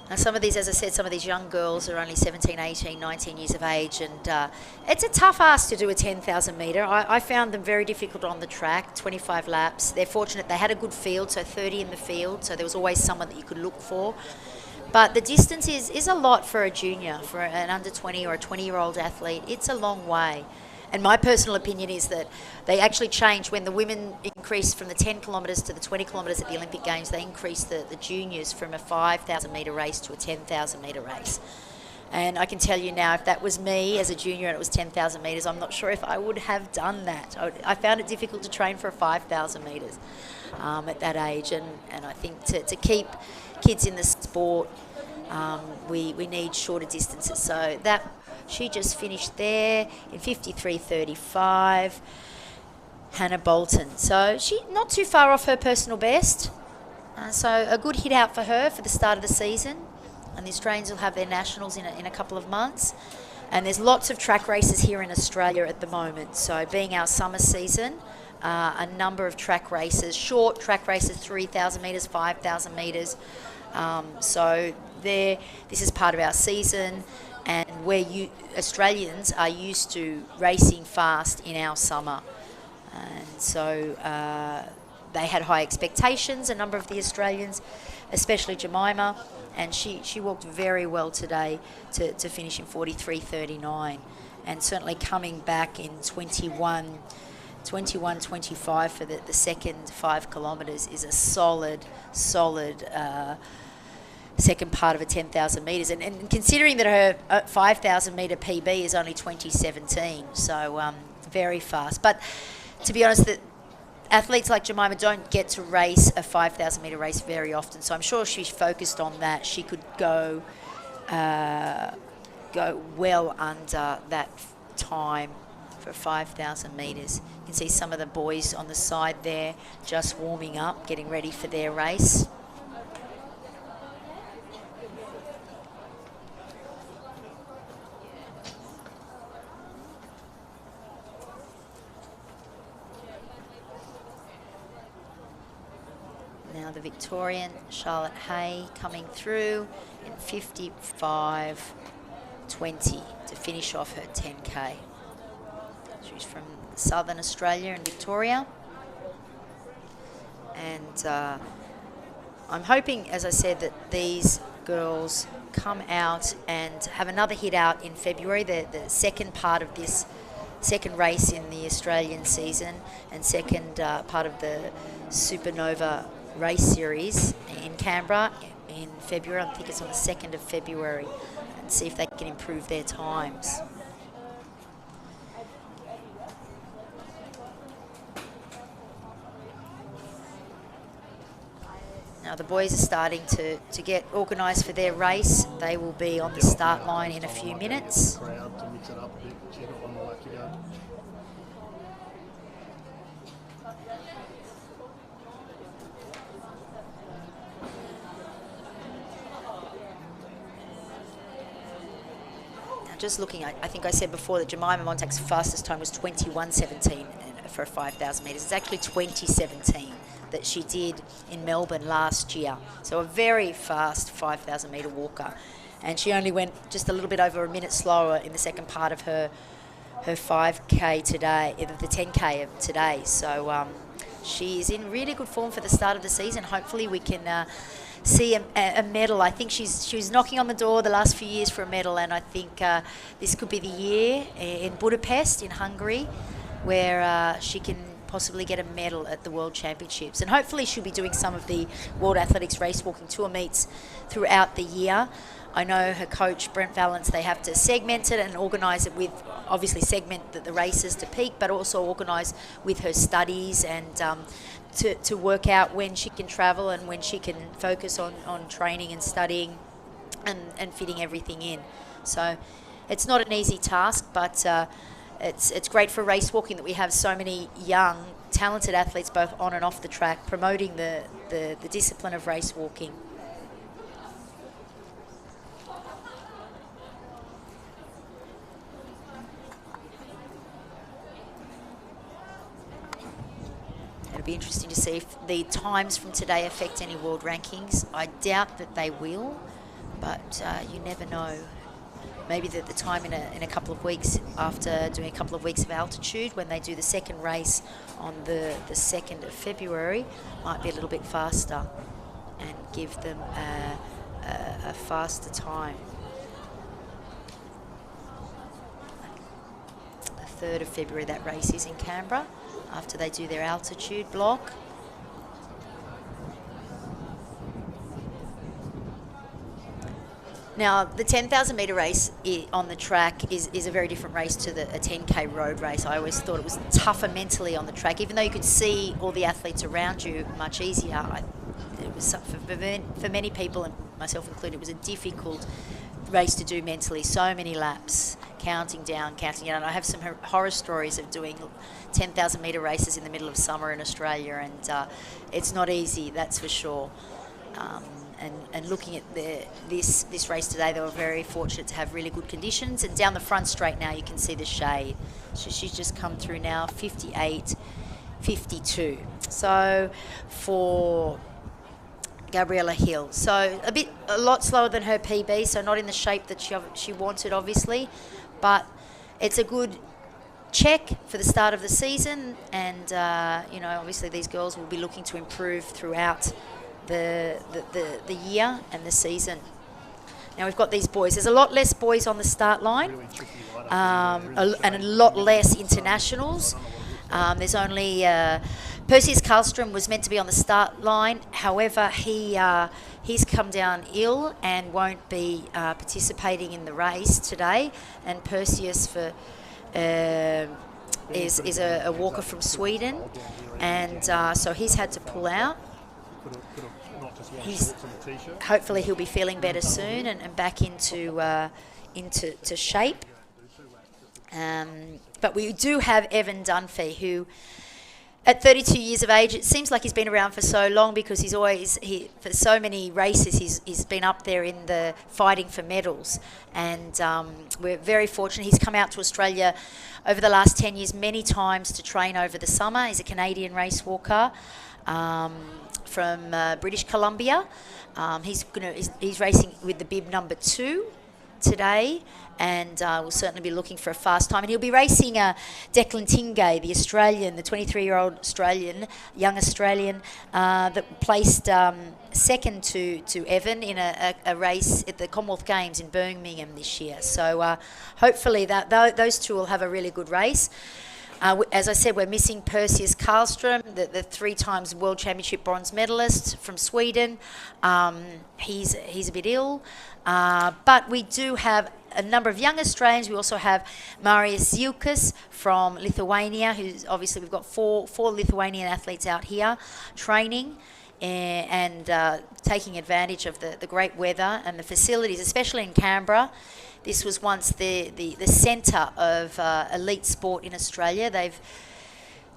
Now some of these, as I said, some of these young girls are only 17, 18, 19 years of age, and it's a tough ask to do a 10,000 metre. I found them very difficult on the track, 25 laps. They're fortunate they had a good field, so 30 in the field, so there was always someone that you could look for. But the distance is a lot for a junior, for an under 20 or a 20-year-old athlete. It's a long way. And my personal opinion is that they actually changed when the women increased from the 10 kilometres to the 20 kilometres at the Olympic Games. They increased the juniors from a 5,000 metre race to a 10,000 metre race. And I can tell you now, if that was me as a junior and it was 10,000 metres, I'm not sure if I would have done that. I found it difficult to train for a 5,000 metres at that age. And I think to keep kids in the sport, we need shorter distances. So that she just finished there in 53.35, Hannah Bolton. So she not too far off her personal best. So a good hit out for her for the start of the season. And the Australians will have their nationals in a couple of months. And there's lots of track races here in Australia at the moment. So being our summer season, a number of track races, short track races, 3,000 metres, 5,000 metres. So this is part of our season. and where you Australians are used to racing fast in our summer, and so they had high expectations. A number of the Australians, especially Jemima, and she walked very well today to finish in 43:39, and certainly coming back in 21:25 for the second 5 kilometres is a solid second part of a 10,000 metres. And considering that her 5,000 metre PB is only 2017, so very fast. But to be honest, that athletes like Jemima don't get to race a 5,000 metre race very often, so I'm sure she's focused on that. She could go well under that time for 5,000 metres. You can see some of the boys on the side there just warming up, getting ready for their race. Now the Victorian, Charlotte Hay, coming through in 55:20 to finish off her 10K. She's from Southern Australia in Victoria. And I'm hoping, as I said, that these girls come out and have another hit out in February, the second part of this second race in the Australian season and second part of the Supernova race series in Canberra in February. I think it's on the 2nd of February, and see if they can improve their times. Now the boys are starting to get organised for their race. They will be on the start line in a few minutes. Crowd to mix it up a bit. She's got one more lap to go. Just looking, I think I said before that Jemima Montag's fastest time was 21:17 for 5,000 metres. It's actually 20:17 that she did in Melbourne last year. So a very fast 5,000 metre walker. And she only went just a little bit over a minute slower in the second part of her 5K today, the 10K of today. So she is in really good form for the start of the season. Hopefully we can see a medal. I think she was knocking on the door the last few years for a medal, and I think this could be the year in Budapest in Hungary where she can possibly get a medal at the World Championships. And hopefully she'll be doing some of the World Athletics Race Walking Tour meets throughout the year. I know her coach, Brent Valance, they have to segment it and organise it with, obviously segment the races to peak, but also organise with her studies and to work out when she can travel and when she can focus on training and studying and fitting everything in. So it's not an easy task, but it's great for race walking that we have so many young, talented athletes both on and off the track promoting the discipline of race walking. It'll be interesting to see if the times from today affect any world rankings. I doubt that they will, but you never know. Maybe the time in a couple of weeks, after doing a couple of weeks of altitude, when they do the second race on the 2nd of February, might be a little bit faster and give them a faster time. The 3rd of February, that race is in Canberra, after they do their altitude block. Now, the 10,000 metre race on the track is a very different race to a 10K road race. I always thought it was tougher mentally on the track. Even though you could see all the athletes around you much easier, it was for many people, and myself included, it was a difficult race to do mentally. So many laps, counting down. And I have some horror stories of doing 10,000 metre races in the middle of summer in Australia, and it's not easy, that's for sure. And looking at this race today, they were very fortunate to have really good conditions. And down the front straight now, you can see the shade. She's just come through now, 58:52. So for Gabriella Hill. So a lot slower than her PB, so not in the shape that she wanted, obviously. But it's a good check for the start of the season. And, obviously these girls will be looking to improve throughout the year and the season. Now we've got these boys. There's a lot less boys on the start line, and a lot less internationals. There's only Perseus Karlstrom was meant to be on the start line. However, he's come down ill and won't be participating in the race today. And Perseus is a walker from Sweden, and so he's had to pull out. Hopefully he'll be feeling better soon and back into shape. But we do have Evan Dunphy, who at 32 years of age, it seems like he's been around for so long because for so many races he's been up there in the fighting for medals. And we're very fortunate. He's come out to Australia over the last 10 years many times to train over the summer. He's a Canadian race walker from British Columbia. He's racing with the bib number 2 today, and will certainly be looking for a fast time. And he'll be racing Declan Tingay, the 23-year-old young Australian, that placed second to Evan in a race at the Commonwealth Games in Birmingham this year. So hopefully those two will have a really good race. As I said, we're missing Perseus Karlstrom, the 3 times World Championship bronze medalist from Sweden. He's a bit ill, but we do have a number of young Australians. We also have Marius Zilkas from Lithuania, who's obviously we've got four Lithuanian athletes out here training and taking advantage of the great weather and the facilities, especially in Canberra. This was once the centre of elite sport in Australia. They've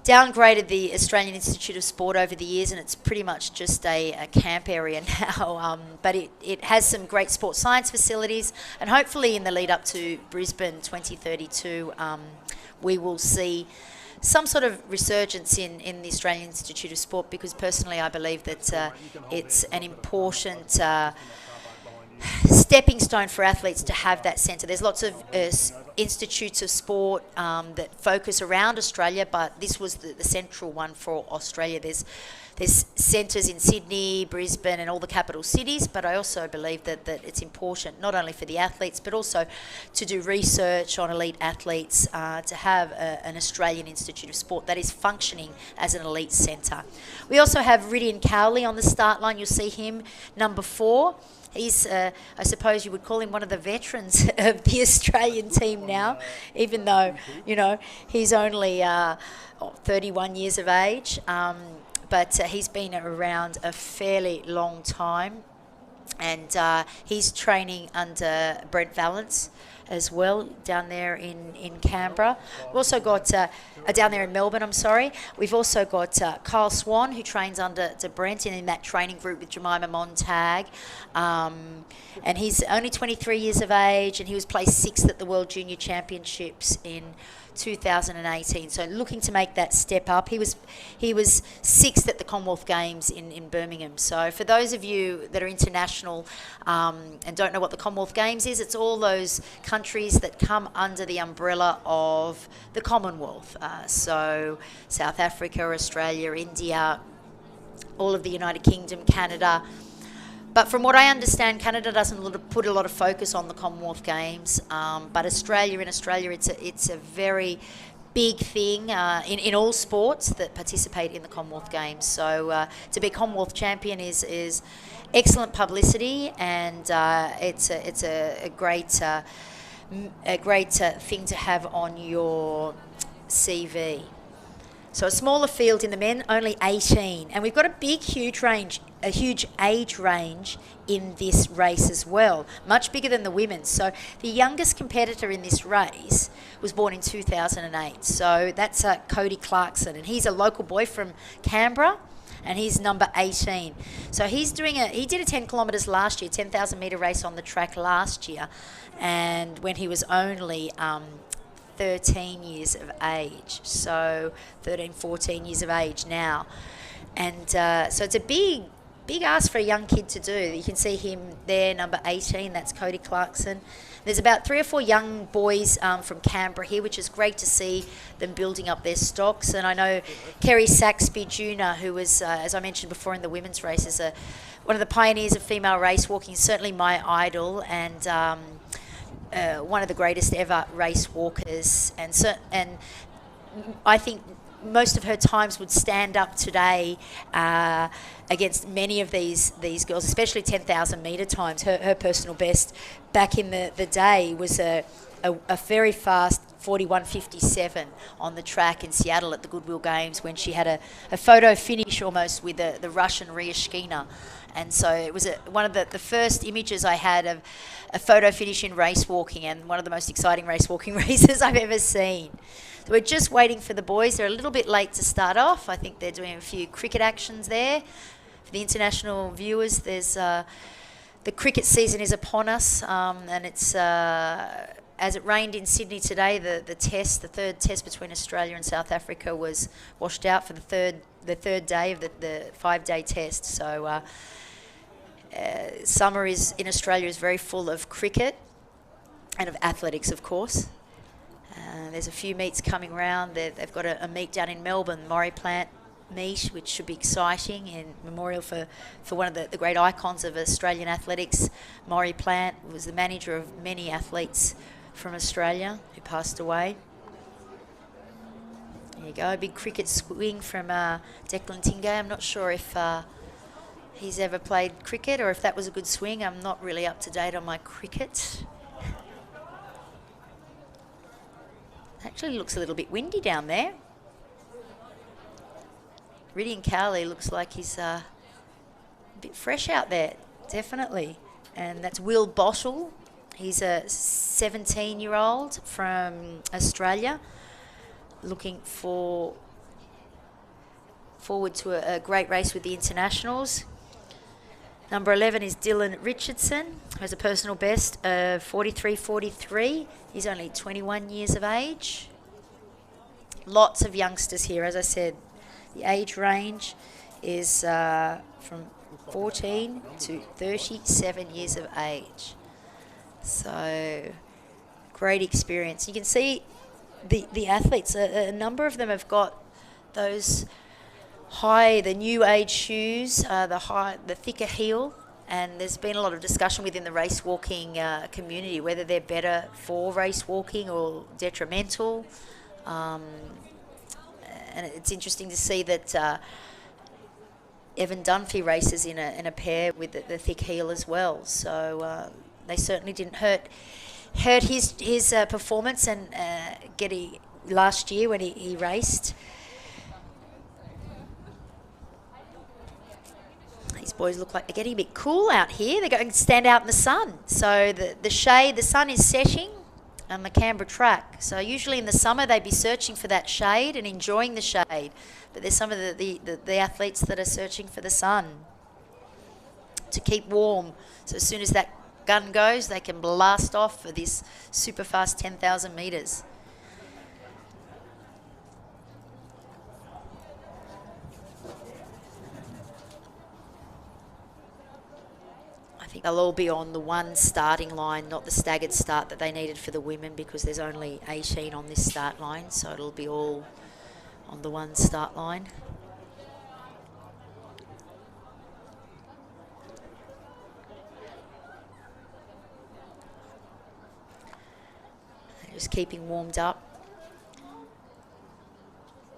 downgraded the Australian Institute of Sport over the years, and it's pretty much just a camp area now. But it has some great sports science facilities, and hopefully in the lead up to Brisbane 2032, we will see some sort of resurgence in the Australian Institute of Sport, because personally I believe that it's an important stepping stone for athletes to have that centre. There's lots of institutes of sport that focus around Australia, but this was the central one for Australia. There's centres in Sydney, Brisbane and all the capital cities, but I also believe that it's important not only for the athletes but also to do research on elite athletes, to have an Australian Institute of Sport that is functioning as an elite centre. We also have Ridian Cowley on the start line. You'll see him number 4. He's, I suppose you would call him one of the veterans of the Australian team now, even though, he's only 31 years of age. But he's been around a fairly long time. And he's training under Brent Valance as well down there in Canberra. We've also got down there in Melbourne, We've also got Kyle Swan, who trains under Brent and in that training group with Jemima Montag. And he's only 23 years of age, and he was placed 6th at the World Junior Championships in 2018. So looking to make that step up. He was 6th at the Commonwealth Games in Birmingham. So for those of you that are international and don't know what the Commonwealth Games is, it's all those countries that come under the umbrella of the Commonwealth. So South Africa, Australia, India, all of the United Kingdom, Canada. But from what I understand, Canada doesn't put a lot of focus on the Commonwealth Games. But in Australia, it's a very big thing in all sports that participate in the Commonwealth Games. So to be Commonwealth champion is excellent publicity, and it's a great thing to have on your CV. So a smaller field in the men, only 18. And we've got a huge age range in this race as well, much bigger than the women. So the youngest competitor in this race was born in 2008. So that's Cody Clarkson, and he's a local boy from Canberra, and he's number 18. So he did a 10 kilometres last year, 10,000 metre race on the track last year, and when he was only 13 years of age, so 13, 14 years of age now. And so it's a big big ask for a young kid to do. You can see him there, number 18, that's Cody Clarkson. There's about 3 or 4 young boys from Canberra here, which is great to see them building up their stocks. And I know Kerry Saxby Jr., who was, as I mentioned before in the women's race, is one of the pioneers of female race walking, certainly my idol, and one of the greatest ever race walkers. And I think most of her times would stand up today against many of these girls, especially 10,000 metre times. Her personal best back in the day was a very fast 41.57 on the track in Seattle at the Goodwill Games, when she had a photo finish almost with the Russian Ryashkina. And so it was one of the first images I had of a photo finish in race walking, and one of the most exciting race walking races I've ever seen. So we're just waiting for the boys. They're a little bit late to start off. I think they're doing a few cricket actions there. For the international viewers, there's the cricket season is upon us, and it's as it rained in Sydney today. The third test between Australia and South Africa was washed out for the third day of the 5-day test. So summer in Australia is very full of cricket and of athletics, of course. There's a few meets coming around. They've got a meet down in Melbourne, Maury Plant meet, which should be exciting, in memorial for one of the great icons of Australian athletics. Maury Plant was the manager of many athletes from Australia who passed away. There you go, a big cricket swing from Declan Tingay. I'm not sure if he's ever played cricket or if that was a good swing. I'm not really up to date on my cricket. Actually looks a little bit windy down there. Rydian Cowley looks like he's a bit fresh out there, definitely. And that's Will Bottle. He's a 17-year-old from Australia, looking forward to a great race with the internationals. Number 11 is Dylan Richardson, who has a personal best of 43.43. He's only 21 years of age. Lots of youngsters here. As I said, the age range is from 14 to 37 years of age. So, great experience. You can see the athletes, a number of them have got those the new age shoes, the thicker heel, and there's been a lot of discussion within the race walking community whether they're better for race walking or detrimental. And it's interesting to see that Evan Dunphy races in a pair with the thick heel as well. So they certainly didn't hurt his performance and last year when he raced. These boys look like they're getting a bit cool out here. They're going to stand out in the sun. So the sun is setting on the Canberra track. So usually in the summer they'd be searching for that shade and enjoying the shade. But there's some of the athletes that are searching for the sun to keep warm. So as soon as that gun goes, they can blast off for this super fast 10,000 metres. I think they'll all be on the one starting line, not the staggered start that they needed for the women, because there's only 18 on this start line, so it'll be all on the one start line. Just keeping warmed up.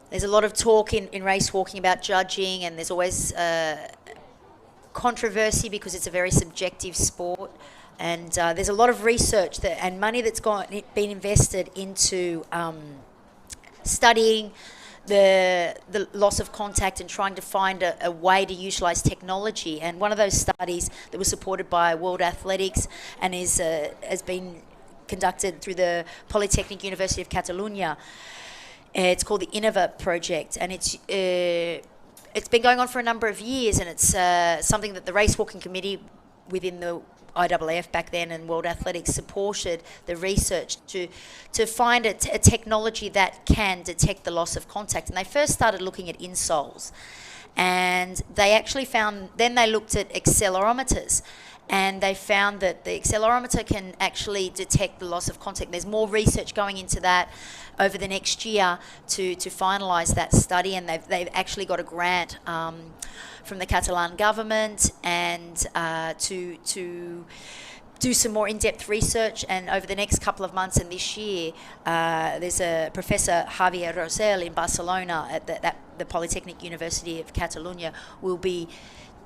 There's a lot of talk in race walking about judging, and there's always controversy because it's a very subjective sport, and there's a lot of research and money that's been invested into studying the loss of contact and trying to find a way to utilise technology. And one of those studies that was supported by World Athletics and has been conducted through the Polytechnic University of Catalunya. It's called the Innova project, and it's been going on for a number of years, and it's something that the Race Walking Committee within the IAAF back then and World Athletics supported the research to find a technology that can detect the loss of contact. And they first started looking at insoles. And they actually found, then they looked at accelerometers, and they found that the accelerometer can actually detect the loss of contact. There's more research going into that over the next year to finalise that study, and they've actually got a grant from the Catalan government and to do some more in-depth research. And over the next couple of months and this year, there's a Professor Javier Rosell in Barcelona at the Polytechnic University of Catalunya will be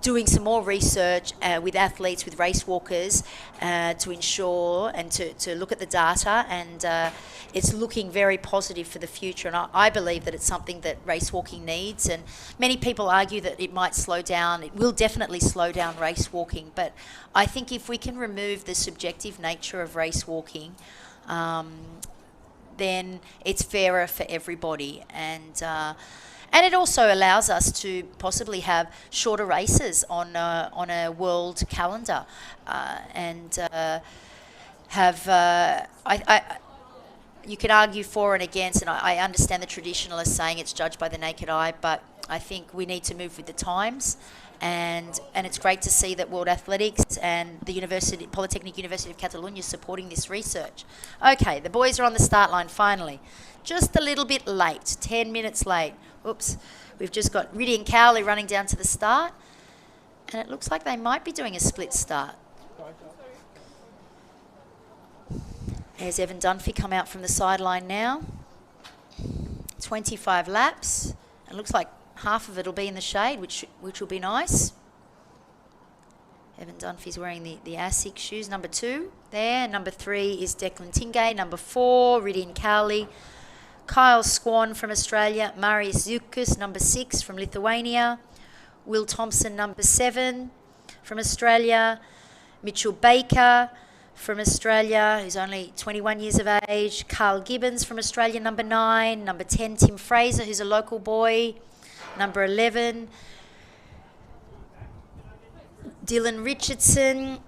doing some more research with athletes, with race walkers, to ensure and to look at the data, and it's looking very positive for the future. And I believe that it's something that race walking needs, and many people argue that it might slow down. It will definitely slow down race walking, but I think if we can remove the subjective nature of race walking, then it's fairer for everybody. And it also allows us to possibly have shorter races on a world calendar, and have you could argue for and against, and I understand the traditionalists saying it's judged by the naked eye, but I think we need to move with the times. And it's great to see that World Athletics and the Polytechnic University of Catalonia supporting this research. Okay, the boys are on the start line finally. Just a little bit late, 10 minutes late. Oops, we've just got Riddy and Cowley running down to the start, and it looks like they might be doing a split start. There's Evan Dunphy come out from the sideline now. 25 laps. It looks like half of it will be in the shade, which will be nice. Evan Dunphy's wearing the ASIC shoes, number 2 there. Number 3 is Declan Tingay. Number 4, Riddy and Cowley. Kyle Swan from Australia. Marius Zukas, number 6 from Lithuania. Will Thompson, number 7 from Australia. Mitchell Baker from Australia, who's only 21 years of age. Carl Gibbons from Australia, number 9. Number 10, Tim Fraser, who's a local boy. Number 11, Dylan Richardson.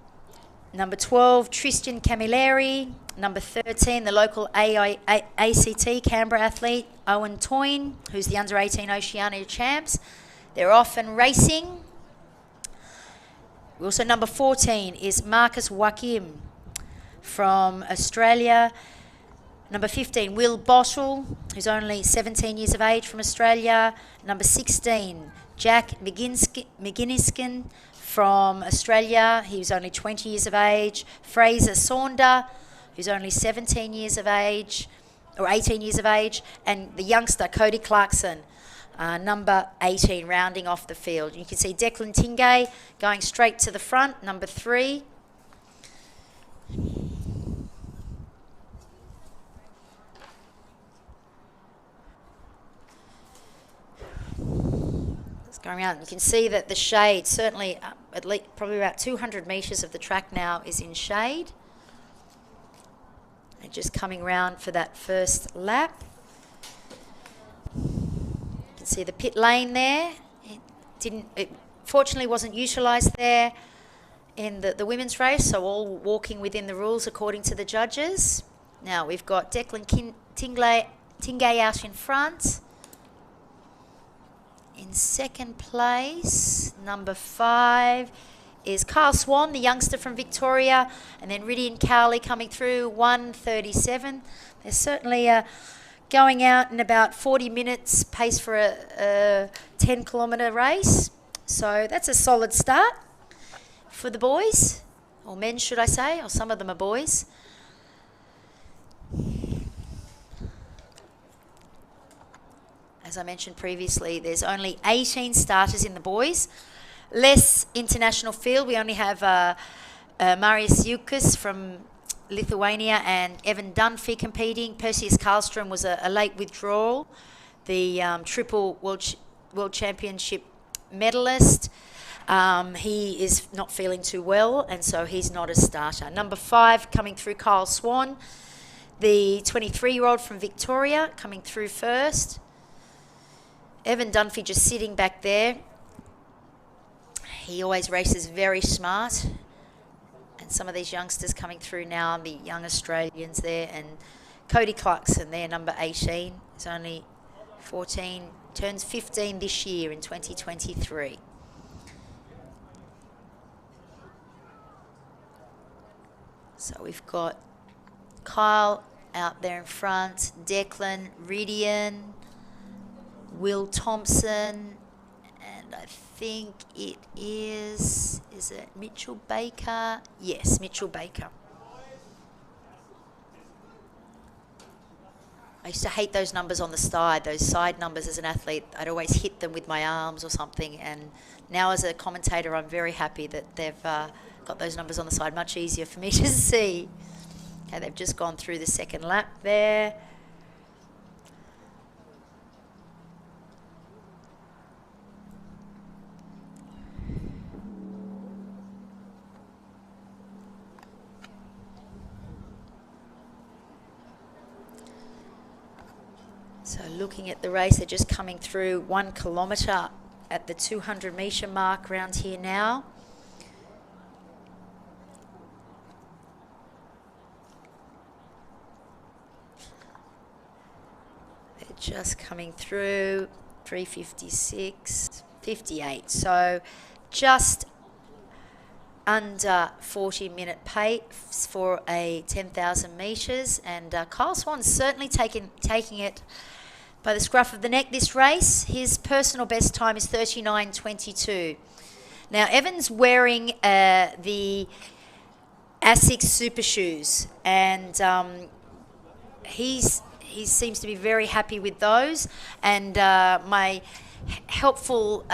Number 12, Tristan Camilleri. Number 13, the local ACT Canberra athlete, Owen Toyne, who's the under-18 Oceania champs. They're off and racing. Also, number 14 is Marcus Wakim from Australia. Number 15, Will Bottle, who's only 17 years of age from Australia. Number 16, Jack McGinniskin from Australia. He was only 20 years of age. Fraser Saunder, who's only 17 years of age, or 18 years of age. And the youngster, Cody Clarkson, number 18, rounding off the field. You can see Declan Tingay going straight to the front, number 3. Going around, you can see that the shade, certainly at least probably about 200 metres of the track now is in shade. And just coming round for that first lap. You can see the pit lane there. It fortunately wasn't utilised there in the women's race, so all walking within the rules according to the judges. Now we've got Declan Tingay out in front. In second place, number 5 is Kyle Swan, the youngster from Victoria, and then Riddy and Cowley coming through, 1:37. They're certainly going out in about 40 minutes pace for a 10-kilometre race. So that's a solid start for the boys, or men should I say, or some of them are boys. As I mentioned previously, there's only 18 starters in the boys. Less international field. We only have Marius Zukas from Lithuania and Evan Dunphy competing. Perseus Karlstrom was a late withdrawal, the triple world championship medalist. He is not feeling too well, and so he's not a starter. Number 5 coming through, Kyle Swan, the 23-year-old from Victoria, coming through first. Evan Dunphy just sitting back there. He always races very smart. And some of these youngsters coming through now, the young Australians there. And Cody Clarkson there, number 18. He's only 14 Turns 15 this year in 2023. So we've got Kyle out there in front, Declan, Ridian, Will Thompson, and I think it is it Mitchell Baker? Yes, Mitchell Baker. I used to hate those numbers on the side, those side numbers as an athlete. I'd always hit them with my arms or something. And now as a commentator, I'm very happy that they've got those numbers on the side. Much easier for me to see. Okay, they've just gone through the second lap there. So looking at the race, they're just coming through 1 kilometre at the 200 metre mark around here now. They're just coming through 3:56, 58. So just under 40-minute pace for a 10,000 metres. And Kyle Swan's certainly taking it by the scruff of the neck this race. His personal best time is 39:22. Now, Evan's wearing the Asics Super Shoes, and he seems to be very happy with those. And my helpful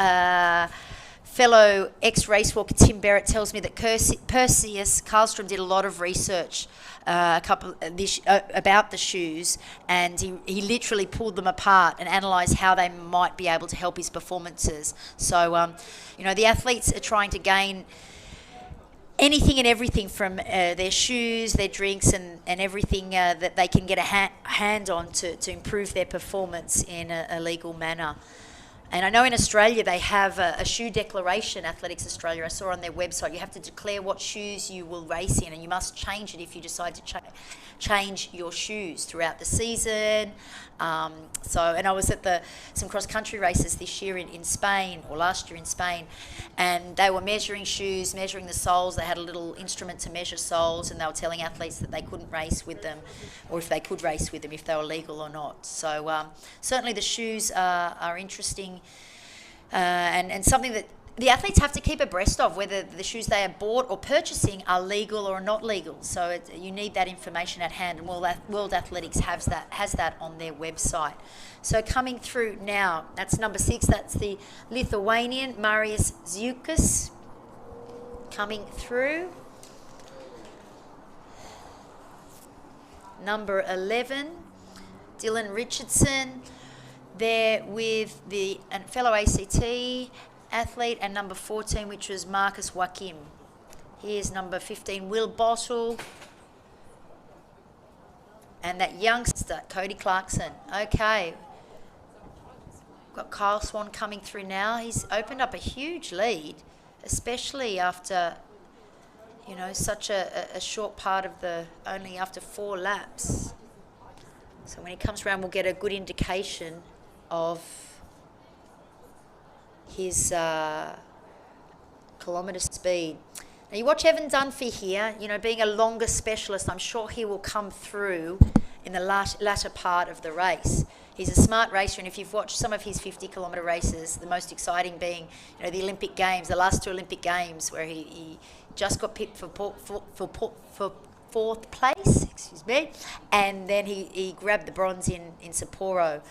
fellow ex-race walker Tim Barrett tells me that Perseus Karlstrom did a lot of research about the shoes, and he literally pulled them apart and analysed how they might be able to help his performances. So, the athletes are trying to gain anything and everything from their shoes, their drinks, and everything that they can get a hand on to improve their performance in a legal manner. And I know in Australia they have a shoe declaration, Athletics Australia. I saw on their website you have to declare what shoes you will race in, and you must change it if you decide to change your shoes throughout the season. And I was at some cross-country races this year in Spain, or last year in Spain, and they were measuring shoes, measuring the soles. They had a little instrument to measure soles, and they were telling athletes that they couldn't race with them, or if they could race with them, if they were legal or not. So certainly the shoes are interesting, and something that the athletes have to keep abreast of, whether the shoes they are bought or purchasing are legal or not legal. So you need that information at hand, and World Athletics has that on their website. So coming through now, that's number 6. That's the Lithuanian Marius Ziukas coming through. Number 11, Dylan Richardson, there with the fellow ACT athlete, and number 14, which was Marcus Wakim. Here's number 15, Will Bottle, and that youngster, Cody Clarkson. Okay, got Kyle Swan coming through now. He's opened up a huge lead, especially after, such a short part of only after 4 laps. So when he comes around, we'll get a good indication of his kilometre speed. Now you watch Evan Dunphy here, being a longer specialist, I'm sure he will come through in the latter part of the race. He's a smart racer, and if you've watched some of his 50-kilometre races, the most exciting being, the Olympic Games, the last 2 Olympic Games, where he just got picked for 4th place, and then he grabbed the bronze in Sapporo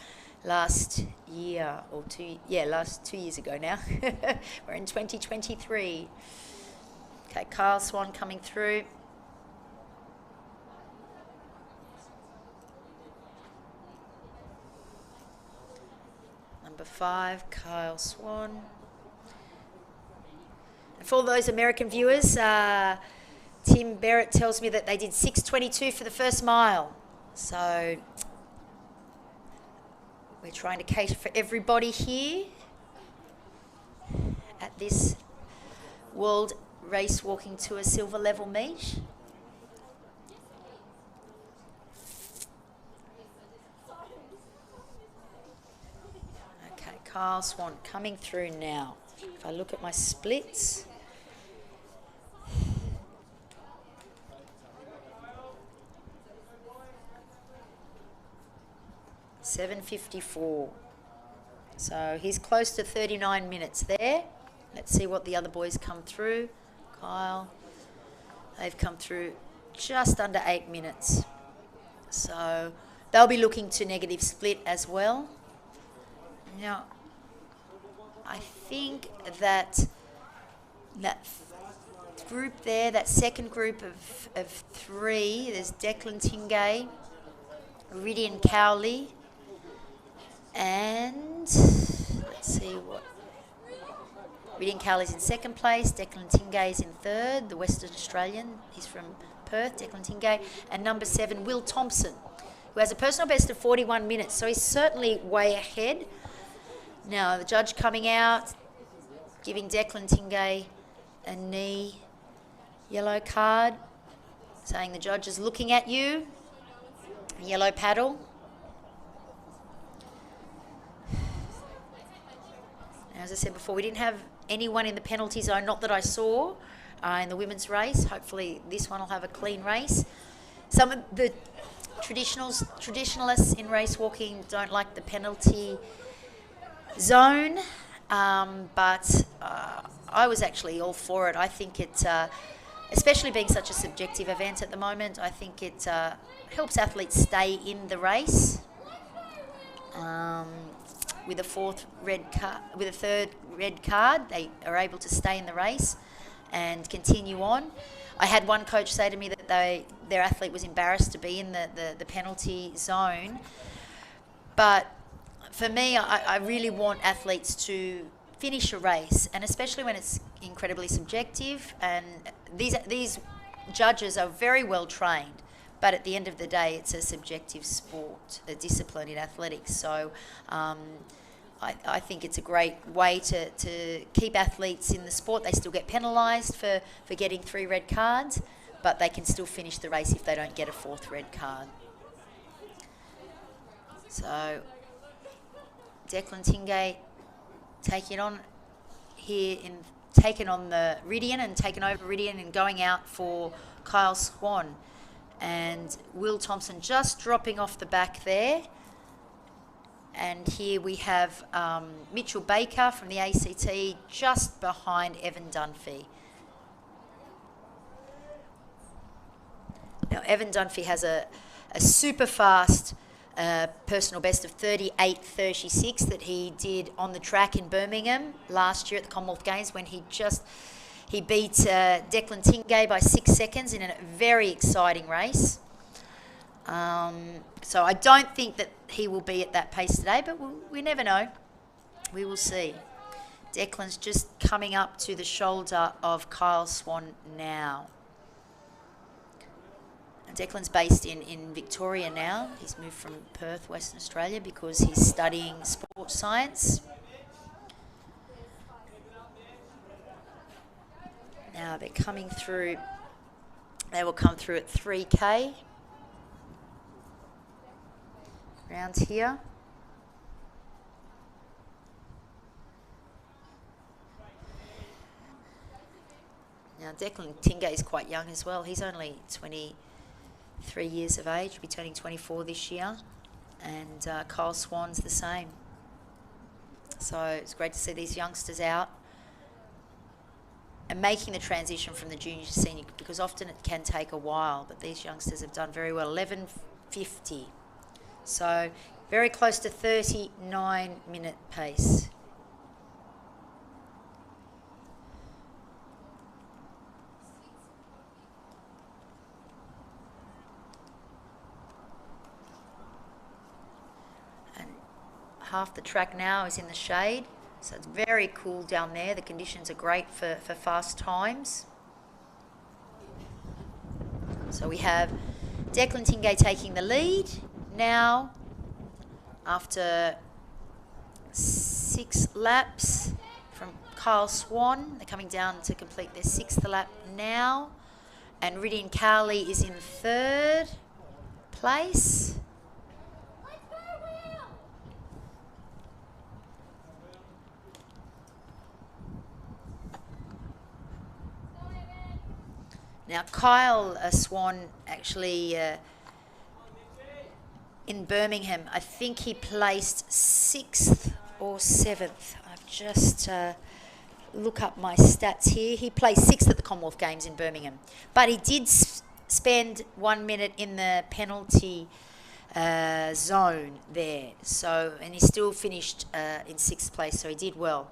last 2 years ago now. We're in 2023. Okay, Kyle Swan coming through. Number 5, Kyle Swan. And for those American viewers, Tim Barrett tells me that they did 6:22 for the first mile. So we're trying to cater for everybody here at this World Race Walking Tour Silver Level meet. Kyle Swan coming through now. If I look at my splits, $7.54. So he's close to 39 minutes there. Let's see what the other boys come through. Kyle, they've come through just under 8 minutes. So they'll be looking to negative split as well. Now, I think that group there, that second group of three, there's Declan Tingay, Ridian Cowley, and let's see what. Ridian Cowley's in second place, Declan Tingay's in third, the Western Australian, he's from Perth, Declan Tingay, and number 7, Will Thompson, who has a personal best of 41 minutes, so he's certainly way ahead. Now, the judge coming out, giving Declan Tingay a knee yellow card, saying the judge is looking at you, yellow paddle. Now, as I said before, we didn't have anyone in the penalty zone, not that I saw, in the women's race. Hopefully this one will have a clean race. Some of the traditionalists in race walking don't like the penalty zone, but I was actually all for it. I think it, especially being such a subjective event at the moment, I think it helps athletes stay in the race. With a third red card, they are able to stay in the race and continue on. I had one coach say to me that their athlete was embarrassed to be in the penalty zone, but for me, I really want athletes to finish a race, and especially when it's incredibly subjective, and these judges are very well trained, but at the end of the day, it's a subjective sport, a discipline in athletics. So I think it's a great way to keep athletes in the sport. They still get penalised for getting 3 red cards, but they can still finish the race if they don't get a 4th red card. So Declan Tingay taking on the Ridian and taking over Ridian and going out for Kyle Swan. And Will Thompson just dropping off the back there. And here we have Mitchell Baker from the ACT just behind Evan Dunphy. Now, Evan Dunphy has a super fast personal best of 38.36 that he did on the track in Birmingham last year at the Commonwealth Games, when he beat Declan Tingay by 6 seconds in a very exciting race. So I don't think that he will be at that pace today, but we never know. We will see. Declan's just coming up to the shoulder of Kyle Swan now. Declan's based in Victoria now. He's moved from Perth, Western Australia, because he's studying sports science. Now they're coming through. They will come through at 3K. Around here. Now Declan Tingay is quite young as well. He's only 23 years of age. He'll be turning 24 this year. And Kyle Swan's the same. So it's great to see these youngsters out and making the transition from the junior to senior, because often it can take a while, but these youngsters have done very well. 11.50. So very close to 39-minute pace. And half the track now is in the shade, so it's very cool down there. The conditions are great for fast times. So we have Declan Tingay taking the lead now after 6 laps from Kyle Swan. They're coming down to complete their 6th lap now, and Ridian Cowley is in 3rd place. Now, Kyle Swan actually in Birmingham, I think he placed 6th or 7th. I've just look up my stats here. He placed 6th at the Commonwealth Games in Birmingham, but he did spend 1 minute in the penalty zone there. So, and he still finished in 6th place, so he did well.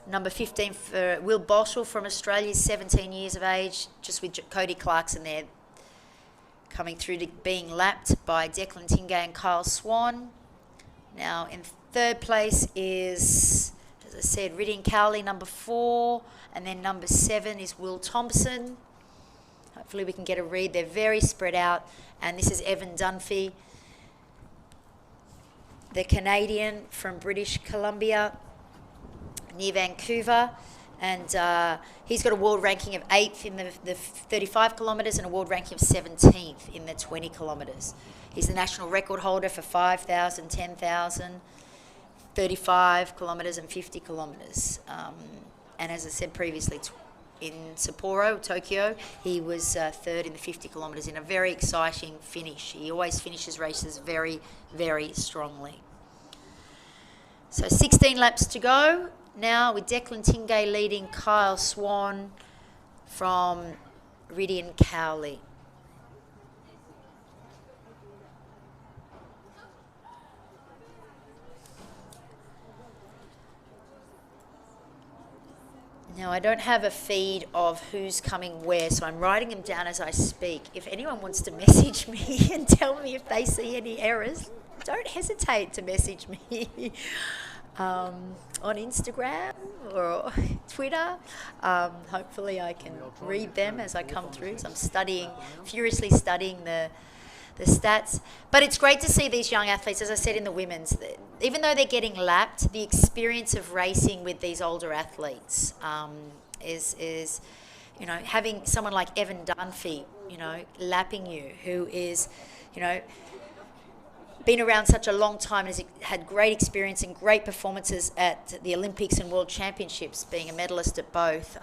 Number 15 for Will Bottle from Australia, 17 years of age, just with Cody Clarkson there, coming through to being lapped by Declan Tingay and Kyle Swan. Now in 3rd place is, as I said, Ridian Cowley, number 4, and then number 7 is Will Thompson. Hopefully we can get a read. They're very spread out, and this is Evan Dunphy, the Canadian from British Columbia, near Vancouver, and he's got a world ranking of 8th in the 35 kilometres and a world ranking of 17th in the 20 kilometres. He's the national record holder for 5,000, 10,000, 35 kilometres and 50 kilometres. And as I said previously, in Sapporo, Tokyo, he was 3rd in the 50 kilometres in a very exciting finish. He always finishes races very, very strongly. So 16 laps to go. Now with Declan Tingay leading Kyle Swan from Ridian Cowley. Now I don't have a feed of who's coming where, so I'm writing them down as I speak. If anyone wants to message me and tell me if they see any errors, don't hesitate to message me. On Instagram or Twitter. Hopefully I can read them as I come through. So I'm furiously studying the stats. But it's great to see these young athletes, as I said in the women's, even though they're getting lapped, the experience of racing with these older athletes is having someone like Evan Dunphy, lapping you, who is, been around such a long time and has had great experience and great performances at the Olympics and World Championships, being a medalist at both,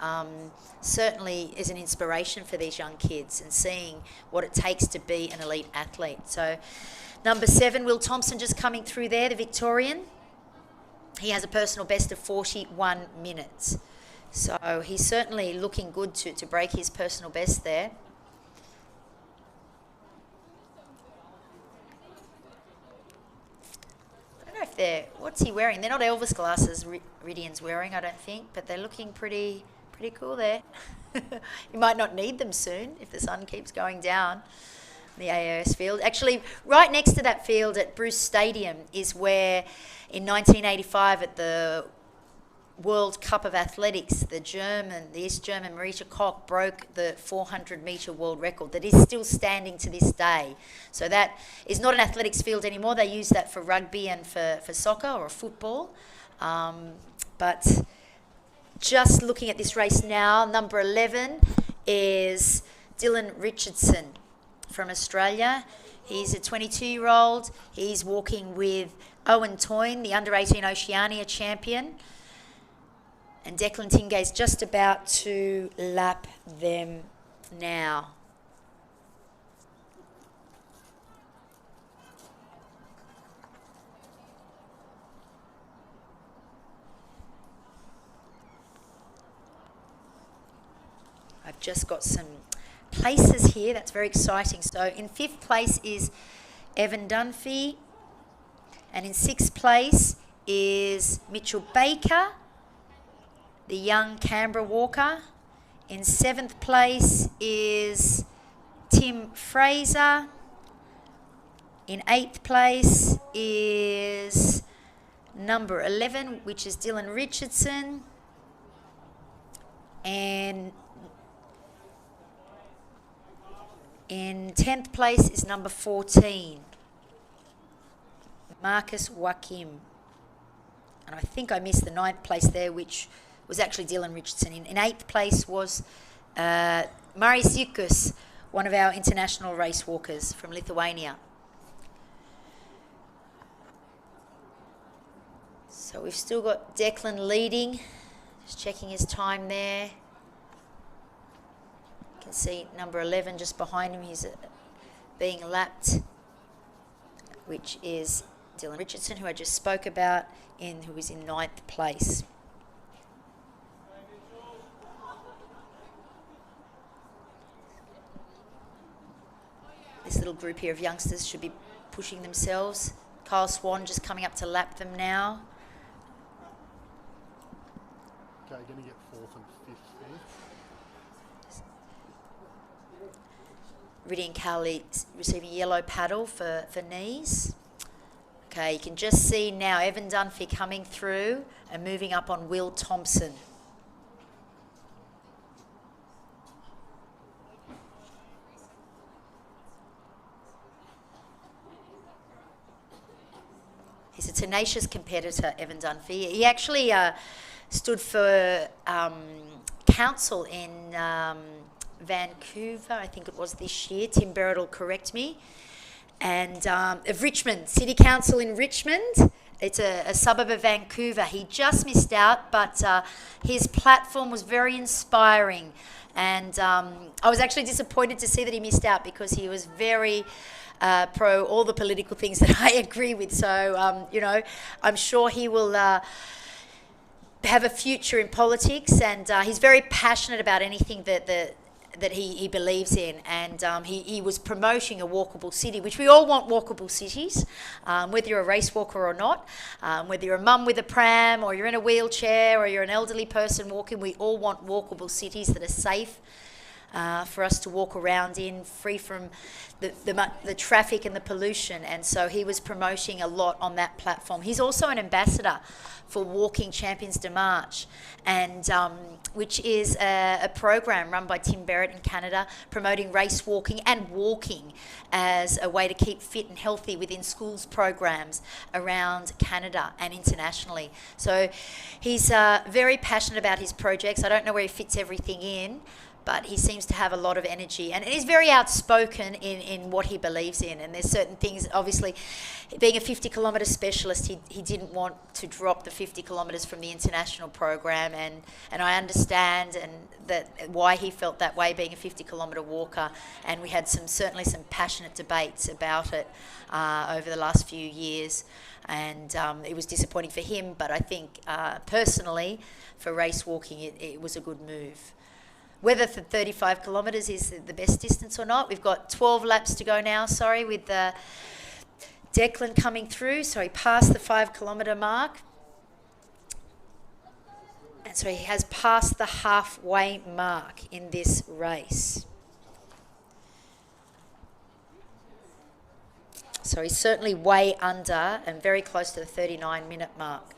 certainly is an inspiration for these young kids and seeing what it takes to be an elite athlete. So number 7, Will Thompson, just coming through there, the Victorian. He has a personal best of 41 minutes. So he's certainly looking good to break his personal best there. What's he wearing? They're not Elvis glasses Ridian's wearing, I don't think, but they're looking pretty cool there. You might not need them soon if the sun keeps going down the AAS field. Actually, right next to that field at Bruce Stadium is where in 1985 at the World Cup of Athletics, the East German Marita Koch broke the 400-metre world record that is still standing to this day. So that is not an athletics field anymore. They use that for rugby and for soccer or football. But just looking at this race now, number 11 is Dylan Richardson from Australia. He's a 22-year-old. He's walking with Owen Toyne, the under-18 Oceania champion. And Declan Tingay is just about to lap them now. I've just got some places here. That's very exciting. So in 5th place is Evan Dunphy. And in 6th place is Mitchell Baker, the young Canberra walker. In 7th place is Tim Fraser. In 8th place is number 11, which is Dylan Richardson. And in 10th place is number 14, Marcus Joachim. And I think I missed the 9th place there, which was actually Dylan Richardson. In 8th place was Maris Ziukas, one of our international race walkers from Lithuania. So we've still got Declan leading, just checking his time there. can see number 11 just behind him. He's being lapped, which is Dylan Richardson, who I just spoke about, who was in 9th place. This little group here of youngsters should be pushing themselves. Kyle Swan just coming up to lap them now. Okay, going to get 4th and 5th there. Riddy and Cowley receiving yellow paddle for knees. Okay, you can just see now Evan Dunphy coming through and moving up on Will Thompson. He's a tenacious competitor, Evan Dunphy. He actually stood for council in Vancouver, I think it was this year. Tim Barrett will correct me. And of Richmond, City Council in Richmond. It's a suburb of Vancouver. He just missed out, but his platform was very inspiring. And I was actually disappointed to see that he missed out because he was very pro all the political things that I agree with. So, you know, I'm sure he will have a future in politics, and he's very passionate about anything that he believes in, and he was promoting a walkable city, which we all want walkable cities, whether you're a race walker or not, whether you're a mum with a pram or you're in a wheelchair or you're an elderly person walking, we all want walkable cities that are safe for us to walk around in, free from the traffic and the pollution. And so he was promoting a lot on that platform. He's also an ambassador for Walking Champions de Marche, and which is a program run by Tim Barrett in Canada, promoting race walking and walking as a way to keep fit and healthy within schools programs around Canada and internationally. So he's very passionate about his projects. I don't know where he fits everything in, but he seems to have a lot of energy, and he's very outspoken in what he believes in. And there's certain things, obviously, being a 50-kilometre specialist, he didn't want to drop the 50 kilometres from the international program, and I understand and that why he felt that way, being a 50-kilometre walker. And we had certainly some passionate debates about it over the last few years, and it was disappointing for him. But I think personally, for race walking, it was a good move. Whether the 35 kilometres is the best distance or not, we've got 12 laps to go now, with Declan coming through. So he passed the 5 kilometre mark. And so he has passed the halfway mark in this race. So he's certainly way under and very close to the 39-minute mark.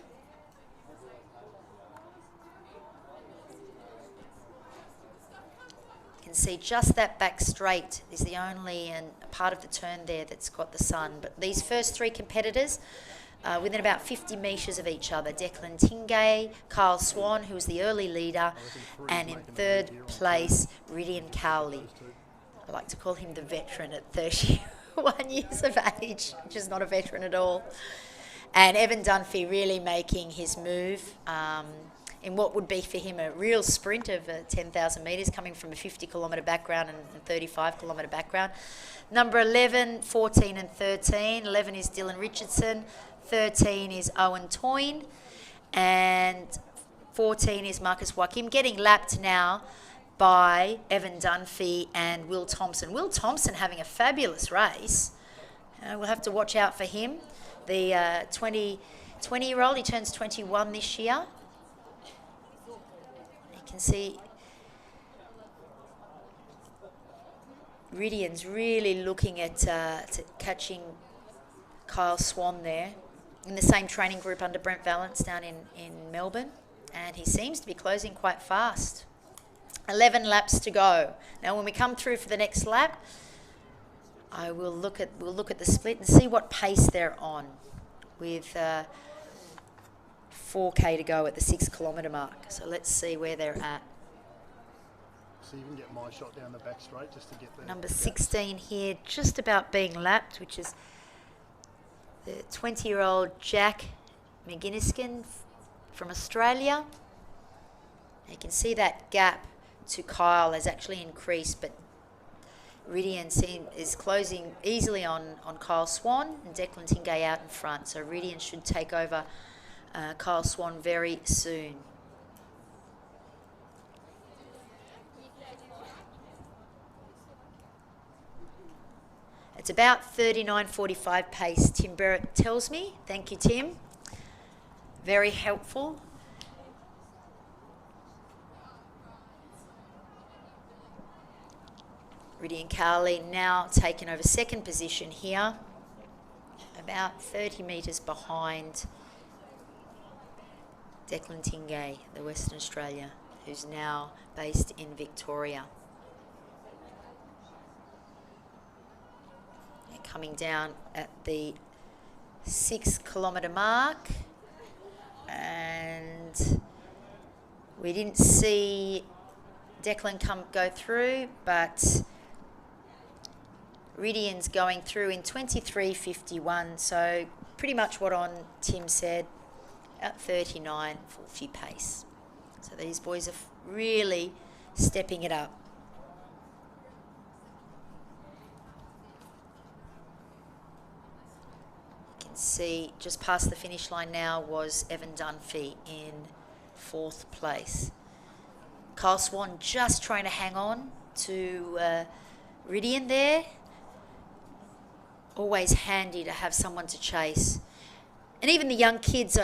See just that back straight is the only and part of the turn there that's got the sun. But these first 3 competitors within about 50 metres of each other. Declan Tingay, Kyle Swan, who was the early leader, and in 3rd place, Riddy and Cowley. I like to call him the veteran at 31 years of age, which is not a veteran at all. And Evan Dunphy really making his move in what would be for him a real sprint of 10,000 metres, coming from a 50-kilometre background and 35-kilometre background. Number 11, 14 and 13. 11 is Dylan Richardson. 13 is Owen Toyne. And 14 is Marcus Joachim, getting lapped now by Evan Dunphy and Will Thompson. Will Thompson having a fabulous race. We'll have to watch out for him. The 20-year-old, he turns 21 this year. Can see Ridian's really looking at catching Kyle Swan there in the same training group under Brent Valance down in Melbourne, and he seems to be closing quite fast. 11 laps to go. Now when we come through for the next lap, we'll look at the split and see what pace they're on with 4K to go at the 6 kilometre mark. So let's see where they're at. So you can get my shot down the back straight just to get there. Number 16 here, just about being lapped, which is the 20-year-old Jack McGinniskin from Australia. You can see that gap to Kyle has actually increased, but Ridian is closing easily on Kyle Swan, and Declan Tingay out in front. So Ridian should take over Kyle Swan very soon. It's about 39.45 pace, Tim Barrett tells me. Thank you, Tim. Very helpful. Ridian Carley now taken over second position here, about 30 metres behind Declan Tingay, the Western Australia, who's now based in Victoria. Coming down at the 6 kilometre mark, and we didn't see Declan go through, but Ridian's going through in 23.51, so pretty much what on Tim said, at 39.40 pace. So these boys are really stepping it up. See, just past the finish line now was Evan Dunphy in 4th place. Kyle Swan just trying to hang on to Ridian there. Always handy to have someone to chase. And even the young kids,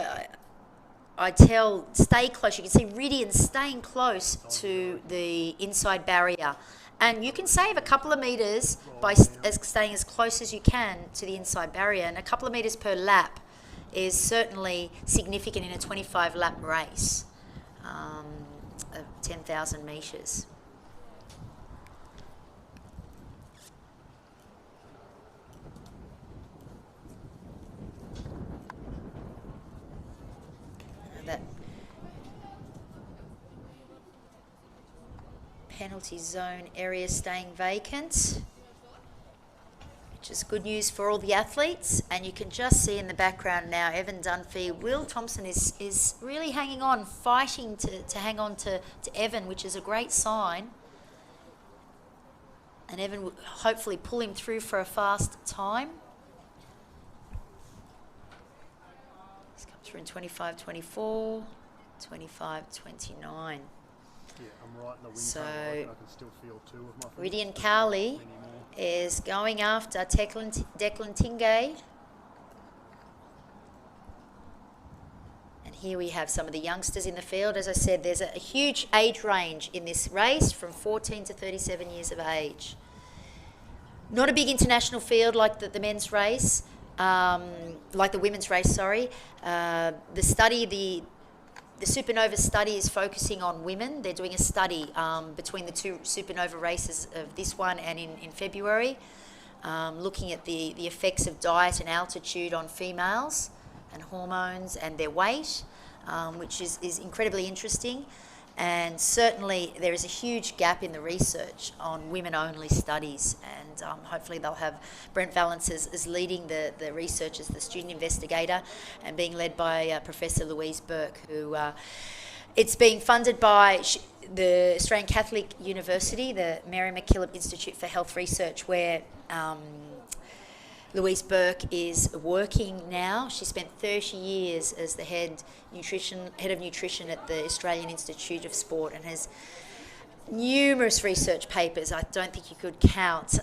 I tell, stay close. You can see Ridian staying close to the inside barrier. And you can save a couple of metres by staying as close as you can to the inside barrier. And a couple of metres per lap is certainly significant in a 25-lap race of 10,000 metres. That penalty zone area staying vacant, which is good news for all the athletes. And you can just see in the background now Evan Dunphy. Will Thompson is really hanging on, fighting to hang on to Evan, which is a great sign. And Evan will hopefully pull him through for a fast time. He's come through in 25.24, 25.29. Yeah, I'm right in the wind. So, I can still feel 2 of my feet. Ridian Carley is going after Declan Tingay. And here we have some of the youngsters in the field. As I said, there's a huge age range in this race, from 14 to 37 years of age. Not a big international field like the men's race, like the women's race, sorry. The Supernova study is focusing on women. They're doing a study between the 2 Supernova races of this one and in February, looking at the effects of diet and altitude on females and hormones and their weight, which is incredibly interesting. And certainly there is a huge gap in the research on women-only studies, and hopefully they'll have Brent Valance as leading the research as the student investigator, and being led by Professor Louise Burke, who it's being funded by the Australian Catholic University, the Mary MacKillop Institute for Health Research, where Louise Burke is working now. She spent 30 years as the head of nutrition at the Australian Institute of Sport, and has numerous research papers. I don't think you could count.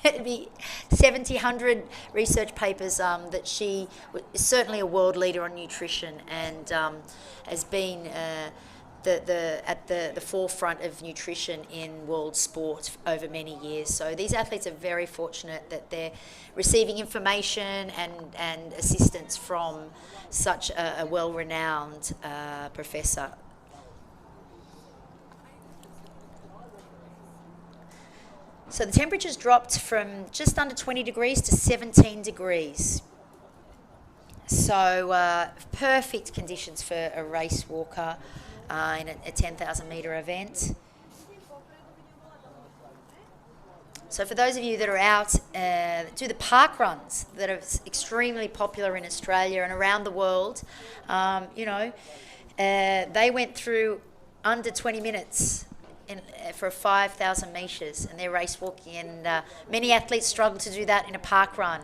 It'd be 70, 100 research papers that she is certainly a world leader on nutrition, and has been at the forefront of nutrition in world sport over many years. So these athletes are very fortunate that they're receiving information and assistance from such a well-renowned professor. So the temperature's dropped from just under 20 degrees to 17 degrees. So perfect conditions for a race walker in a 10,000 metre event. So for those of you that are out, do the park runs that are extremely popular in Australia and around the world. They went through under 20 minutes for 5,000 metres, and they're race walking. And many athletes struggle to do that in a park run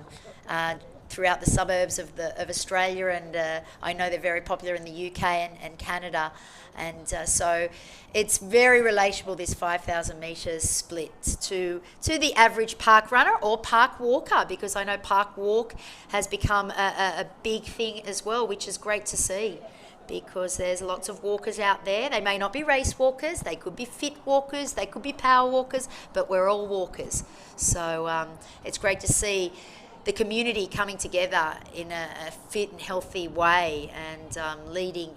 throughout the suburbs of Australia, and I know they're very popular in the UK and Canada. And so it's very relatable, this 5,000 metres split to the average park runner or park walker, because I know park walk has become a big thing as well, which is great to see, because there's lots of walkers out there. They may not be race walkers, they could be fit walkers, they could be power walkers, but we're all walkers. So it's great to see the community coming together in a fit and healthy way, and leading,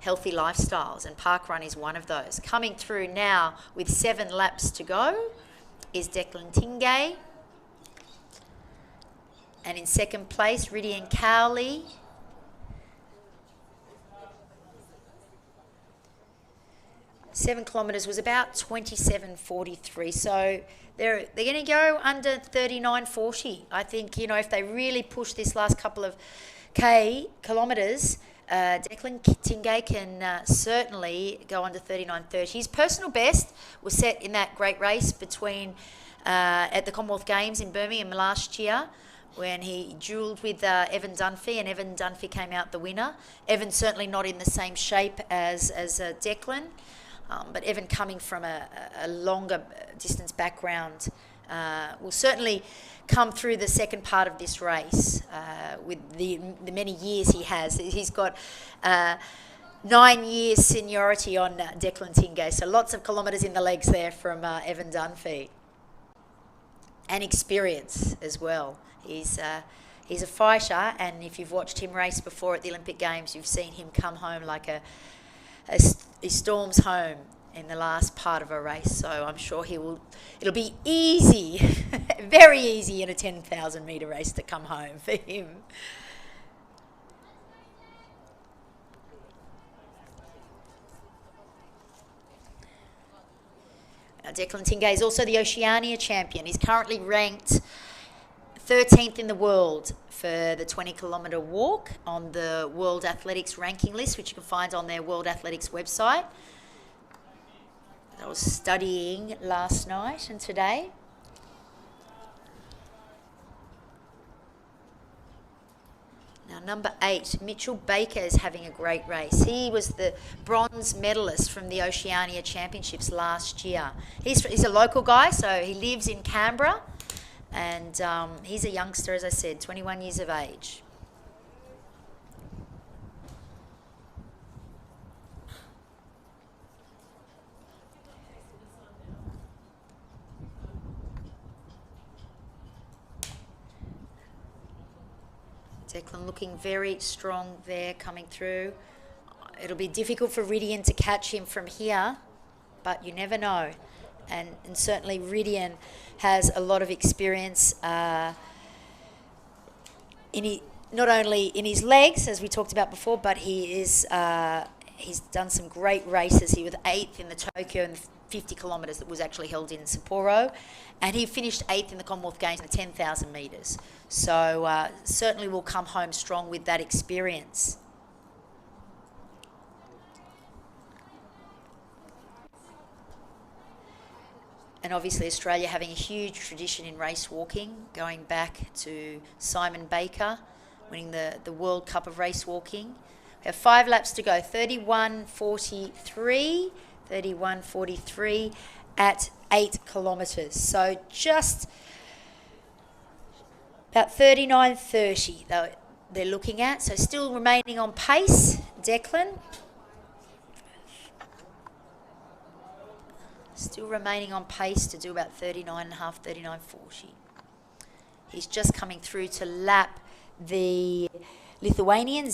healthy lifestyles, and parkrun is one of those. Coming through now with 7 laps to go is Declan Tingay, and in second place, Ridian Cowley. Seven kilometres was about 27:43, so they're going to go under 39:40. I think, if they really push this last couple of kilometres, Declan Tingay can certainly go under 39:30. His personal best was set in that great race between at the Commonwealth Games in Birmingham last year, when he duelled with Evan Dunphy, and Evan Dunphy came out the winner. Evan's certainly not in the same shape as Declan. But Evan, coming from a longer distance background, will certainly come through the second part of this race with the many years he has. He's got 9 years seniority on Declan Tingay, so lots of kilometres in the legs there from Evan Dunphy. And experience as well. He's a fighter, and if you've watched him race before at the Olympic Games, you've seen him come home like he storms home in the last part of a race. So I'm sure it'll be easy, very easy in a 10,000 metre race to come home for him. Now, Declan Tingay is also the Oceania champion. He's currently ranked 13th in the world for the 20 kilometre walk on the World Athletics ranking list, which you can find on their World Athletics website. I was studying last night and today. Now, number 8, Mitchell Baker is having a great race. He was the bronze medalist from the Oceania Championships last year. He's a local guy, so he lives in Canberra. And he's a youngster, as I said, 21 years of age. Declan looking very strong there coming through. It'll be difficult for Ridian to catch him from here, but you never know. And certainly Ridian has a lot of experience not only in his legs, as we talked about before, but he's done some great races. He was 8th in the Tokyo and 50 kilometres that was actually held in Sapporo, and he finished 8th in the Commonwealth Games in the 10,000 metres. So certainly will come home strong with that experience. And obviously Australia having a huge tradition in race walking, going back to Simon Baker winning the World Cup of race walking. We have 5 laps to go, 31:43 at 8 kilometres. So just about 39:30 they're looking at. So still remaining on pace, Declan. Still remaining on pace to do about 39.5, 39:40. He's just coming through to lap the Lithuanian,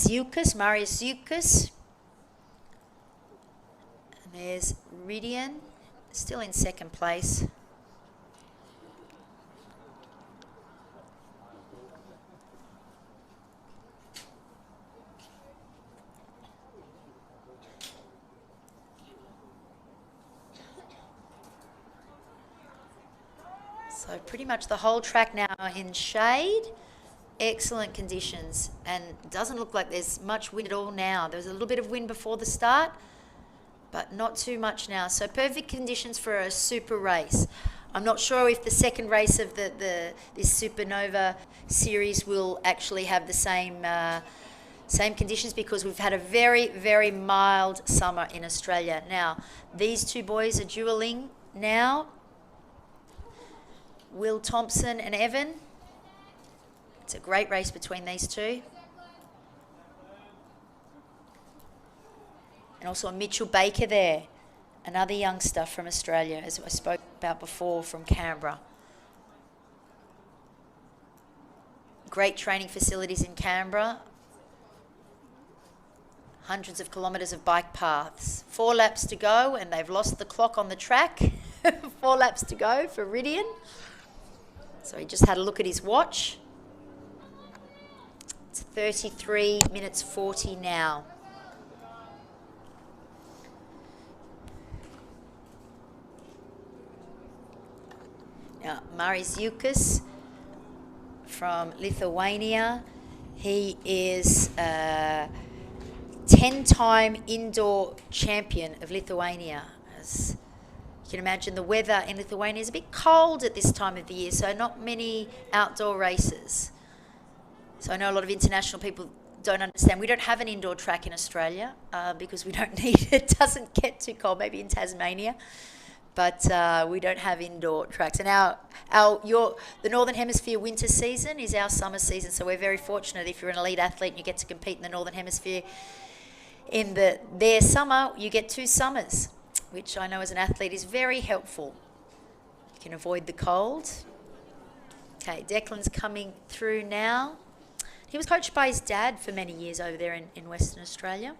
Marius Ziukas. And there's Ridian, still in second place. So pretty much the whole track now in shade, excellent conditions, and doesn't look like there's much wind at all now. There was a little bit of wind before the start, but not too much now. So perfect conditions for a super race. I'm not sure if the second race of this Supernova series will actually have the same conditions, because we've had a very, very mild summer in Australia. Now, these two boys are dueling now. Will Thompson and Evan. It's a great race between these two. And also Mitchell Baker there, another youngster from Australia, as I spoke about before, from Canberra. Great training facilities in Canberra. Hundreds of kilometres of bike paths. 4 laps to go, and they've lost the clock on the track. 4 laps to go for Ridian. So he just had a look at his watch. It's 33 minutes 40 now. Now, Mariziukas from Lithuania. He is 10-time indoor champion of Lithuania. As you can imagine, the weather in Lithuania is a bit cold at this time of the year, so not many outdoor races. So I know a lot of international people don't understand. We don't have an indoor track in Australia because we don't need it. It doesn't get too cold, maybe in Tasmania. But we don't have indoor tracks. And the Northern Hemisphere winter season is our summer season, so we're very fortunate if you're an elite athlete and you get to compete in the Northern Hemisphere. In their summer, you get 2 summers, which I know as an athlete is very helpful. You can avoid the cold. Okay, Declan's coming through now. He was coached by his dad for many years over there in Western Australia.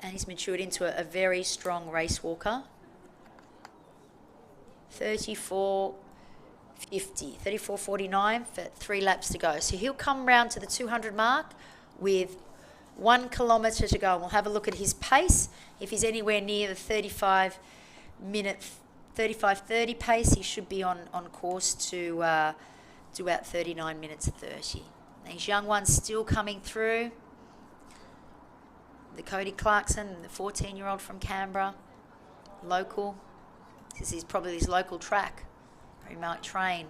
And he's matured into a very strong race walker. 34.50, 34.49 for 3 laps to go. So he'll come round to the 200 mark with 1 kilometre to go. And we'll have a look at his pace. If he's anywhere near the 35:30 pace, he should be on course to do about 39 minutes 30. These young ones still coming through. The Cody Clarkson, the 14-year-old from Canberra, local. This is probably his local track where he might train.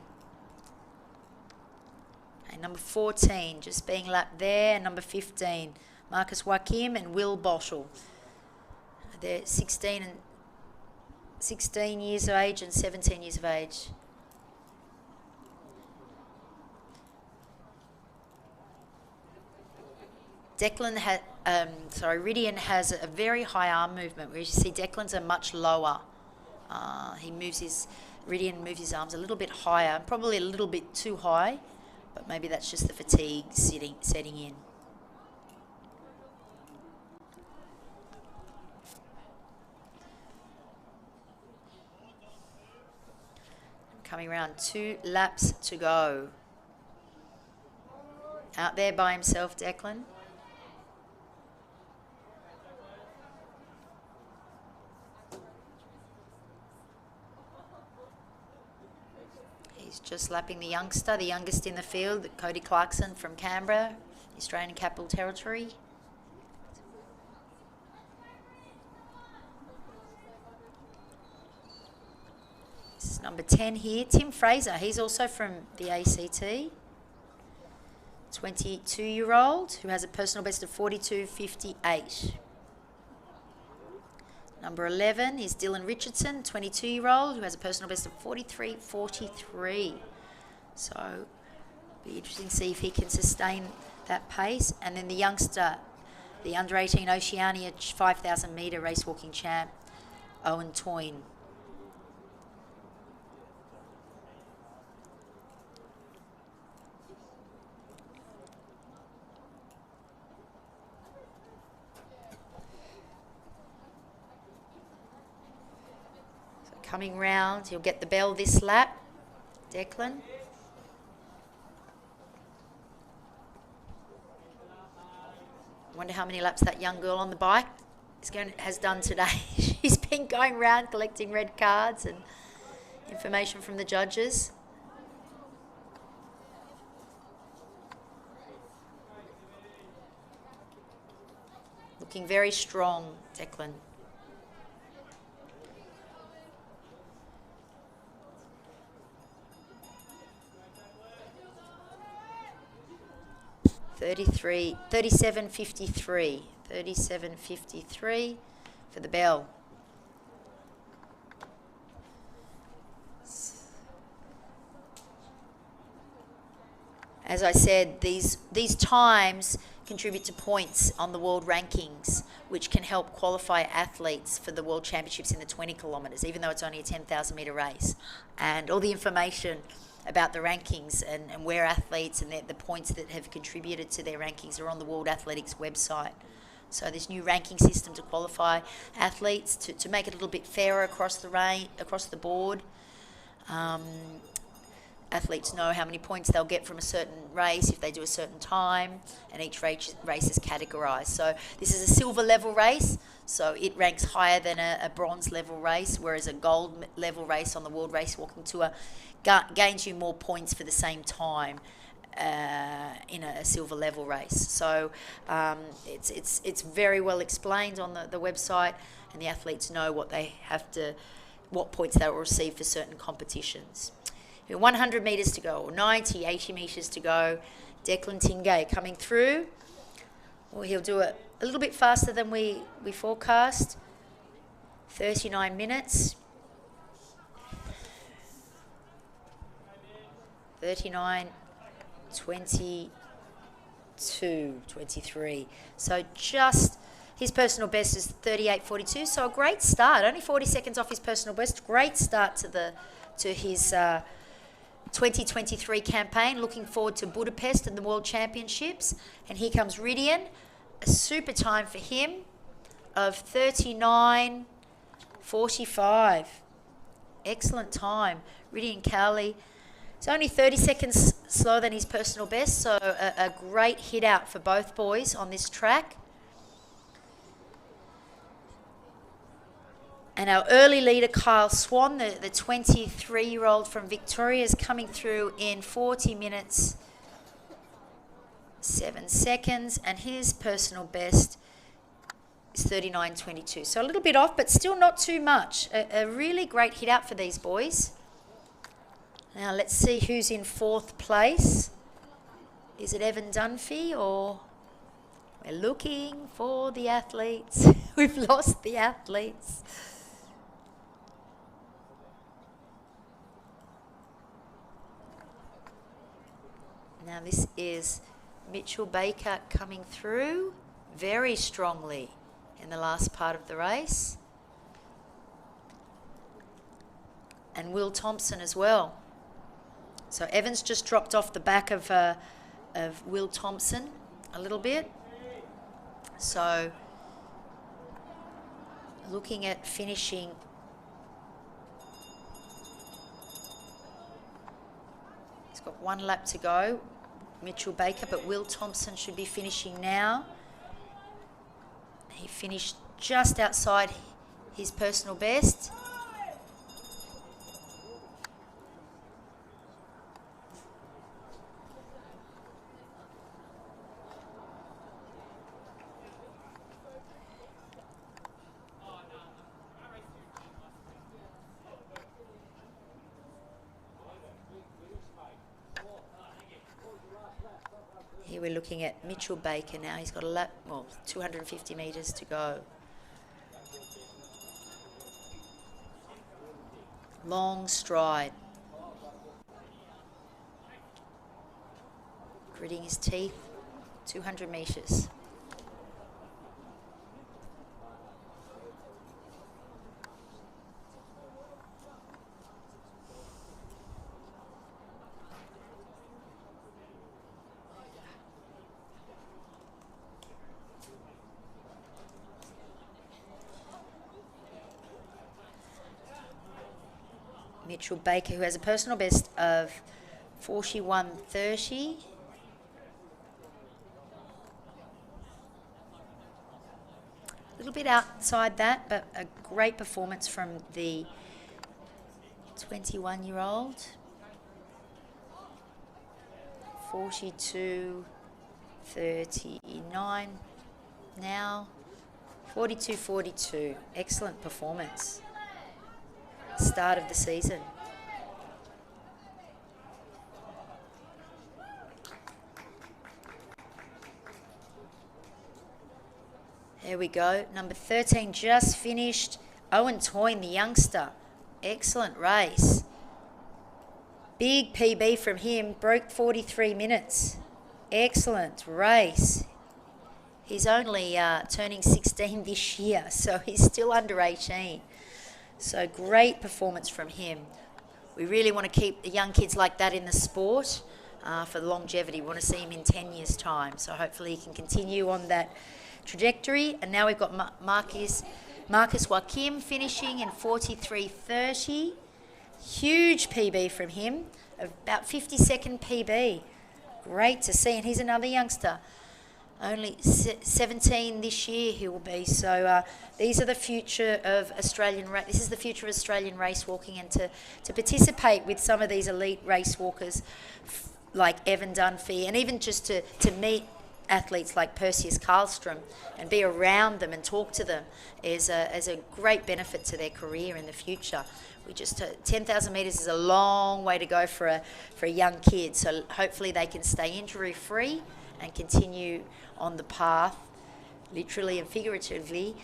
Okay, number 14 just being lapped there. Number 15, Marcus Joachim and Will Boschel. They're 16 years of age and 17 years of age. Ridian has a very high arm movement, whereas you see Declan's are much lower. Ridian moves his arms a little bit higher, probably a little bit too high, but maybe that's just the fatigue setting in. Coming around, 2 laps to go. Out there by himself, Declan. He's just lapping the youngster, the youngest in the field, Cody Clarkson from Canberra, Australian Capital Territory. This is number 10 here, Tim Fraser. He's also from the ACT. 22-year-old who has a personal best of 42.58. Number 11 is Dylan Richardson, 22-year-old who has a personal best of 43.43. So it'll be interesting to see if he can sustain that pace. And then the youngster, the under-18 Oceania 5,000 metre race walking champ, Owen Toyne. Coming round, he'll get the bell this lap, Declan. I wonder how many laps that young girl on the bike has done today. She's been going around collecting red cards and information from the judges. Looking very strong, Declan. $37.53. $37.53 for the bell. As I said, these times contribute to points on the world rankings, which can help qualify athletes for the World Championships in the 20 kilometres, even though it's only a 10,000 metre race. And all the information about the rankings and where athletes and the points that have contributed to their rankings are on the World Athletics website. So this new ranking system to qualify athletes, to make it a little bit fairer across the board. Athletes know how many points they'll get from a certain race if they do a certain time, and each race is categorised. So this is a silver level race, so it ranks higher than a bronze level race, whereas a gold level race on the World Race Walking Tour gains you more points for the same time in a silver level race. So it's very well explained on the website, and the athletes know what points they will receive for certain competitions. 100 metres to go, or 90, 80 metres to go. Declan Tingay coming through. Well, he'll do it a little bit faster than we forecast. 39 minutes. 39, 22, 23. So just his personal best is 38.42. So a great start. Only 40 seconds off his personal best. Great start to his 2023 campaign. Looking forward to Budapest and the World Championships. And here comes Ridian, a super time for him of 39.45. Excellent time. Ridian Cowley. It's only 30 seconds slower than his personal best, so a great hit out for both boys on this track. And our early leader, Kyle Swan, the 23-year-old from Victoria, is coming through in 40 minutes, 7 seconds, and his personal best is 39.22. So a little bit off, but still not too much. A really great hit out for these boys. Now let's see who's in fourth place. Is it Evan Dunphy, or we're looking for the athletes? We've lost the athletes. Now this is Mitchell Baker coming through very strongly in the last part of the race. And Will Thompson as well. So Evans just dropped off the back of Will Thompson a little bit. So looking at finishing he's got one lap to go, Mitchell Baker, but Will Thompson should be finishing now. He finished just outside his personal best. Here we're looking at Mitchell Baker now. He's got a lap, well, 250 metres to go. Long stride. Gritting his teeth, 200 metres. Mitchell Baker, who has a personal best of 41.30. A little bit outside that, but a great performance from the 21-year-old. 42.39 now. 42.42. Excellent performance. Start of the season. There we go. Number 13 just finished. Owen Toyne, the youngster. Excellent race. Big PB from him. Broke 43 minutes. Excellent race. He's only turning 16 this year, so he's still under 18. So great performance from him. We really want to keep the young kids like that in the sport for the longevity. We want to see him in 10 years' time. So hopefully he can continue on that trajectory. And now we've got Marcus Joaquim finishing in 43.30. Huge PB from him, about 50-second PB. Great to see. And he's another youngster. Only 17 this year he will be. So these are the future of Australian race. This is the future of Australian race walking, and to participate with some of these elite race walkers like Evan Dunphy, and even just to meet athletes like Perseus Karlstrom and be around them and talk to them is a great benefit to their career in the future. 10,000 metres is a long way to go for a young kid. So hopefully they can stay injury free and continue on the path, literally and figuratively,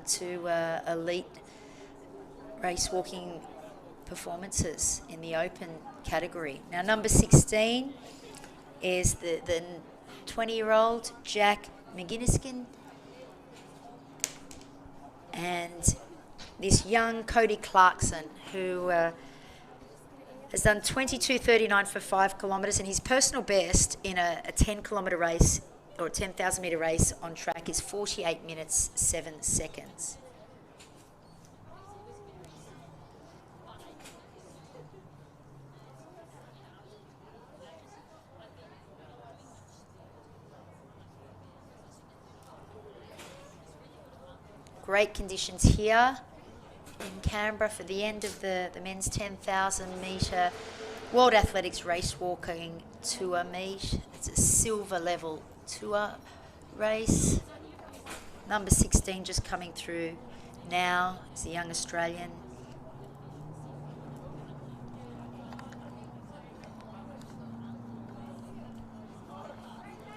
to elite race walking performances in the open category. Now, number 16 is the 20-year-old Jack McGinniskin, and this young Cody Clarkson, who has done 22.39 for 5 kilometres, and his personal best in a 10-kilometre race or a 10,000 metre race on track is 48 minutes 7 seconds. Great conditions here in Canberra for the end of the men's 10,000 metre World Athletics Race Walking Tour meet. It's a silver level tour race. Number 16 just coming through now is a young Australian.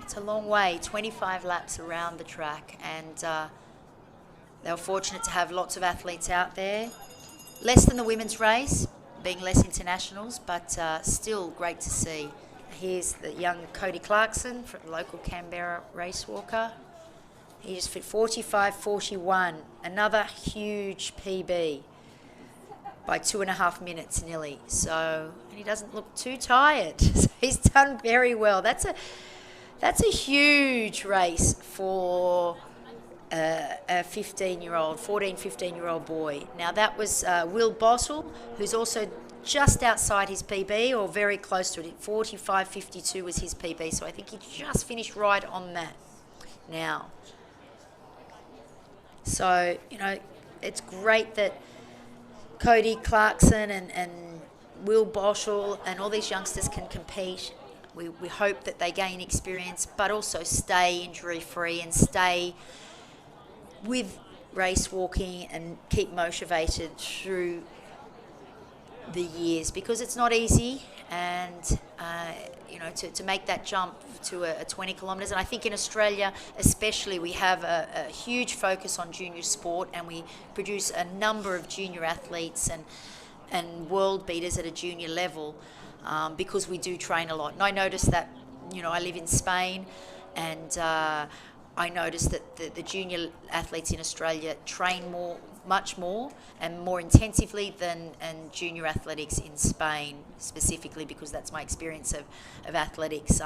It's a long way, 25 laps around the track, and they were fortunate to have lots of athletes out there. Less than the women's race, being less internationals, but still great to see. Here's the young Cody Clarkson, from the local Canberra race walker. He just fit 45.41, another huge PB by 2.5 minutes nearly. So, and he doesn't look too tired. So he's done very well. That's a huge race for a 15-year-old boy. Now that was Will Bottle, who's also just outside his PB or very close to it. 45.52 was his PB, so I think he just finished right on that now. So, it's great that Cody Clarkson and Will Bottle and all these youngsters can compete. We hope that they gain experience, but also stay injury-free and stay with race walking and keep motivated through the years, because it's not easy, and to make that jump to a 20 kilometres. And I think in Australia especially we have a huge focus on junior sport, and we produce a number of junior athletes and world beaters at a junior level, because we do train a lot. And I noticed that, I live in Spain, and I noticed that the junior athletes in Australia train much more and more intensively than junior athletics in Spain, specifically because that's my experience of athletics.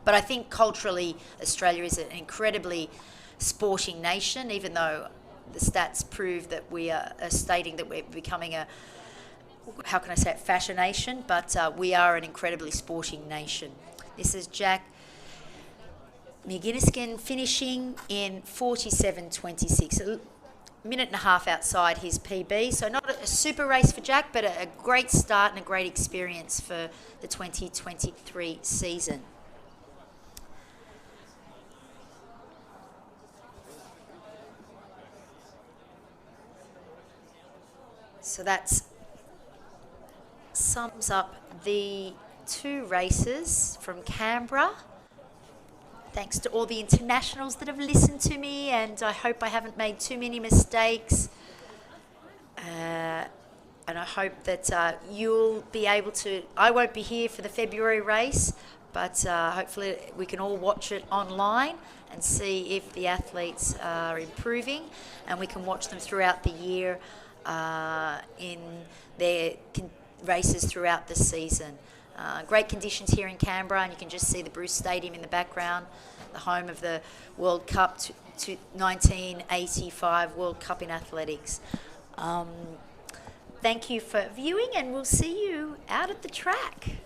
But I think culturally Australia is an incredibly sporting nation, even though the stats prove that we are stating that we're becoming fashion nation, but we are an incredibly sporting nation. This is Jack McGinniskin finishing in 47.26, a minute and a half outside his PB. So not a super race for Jack, but a great start and a great experience for the 2023 season. So that's sums up the 2 races from Canberra. Thanks to all the internationals that have listened to me, and I hope I haven't made too many mistakes. And I hope that you'll be able to. I won't be here for the February race, but hopefully we can all watch it online and see if the athletes are improving, and we can watch them throughout the year in their races throughout the season. Great conditions here in Canberra, and you can just see the Bruce Stadium in the background, the home of the World Cup, 1985 World Cup in athletics. Thank you for viewing, and we'll see you out at the track.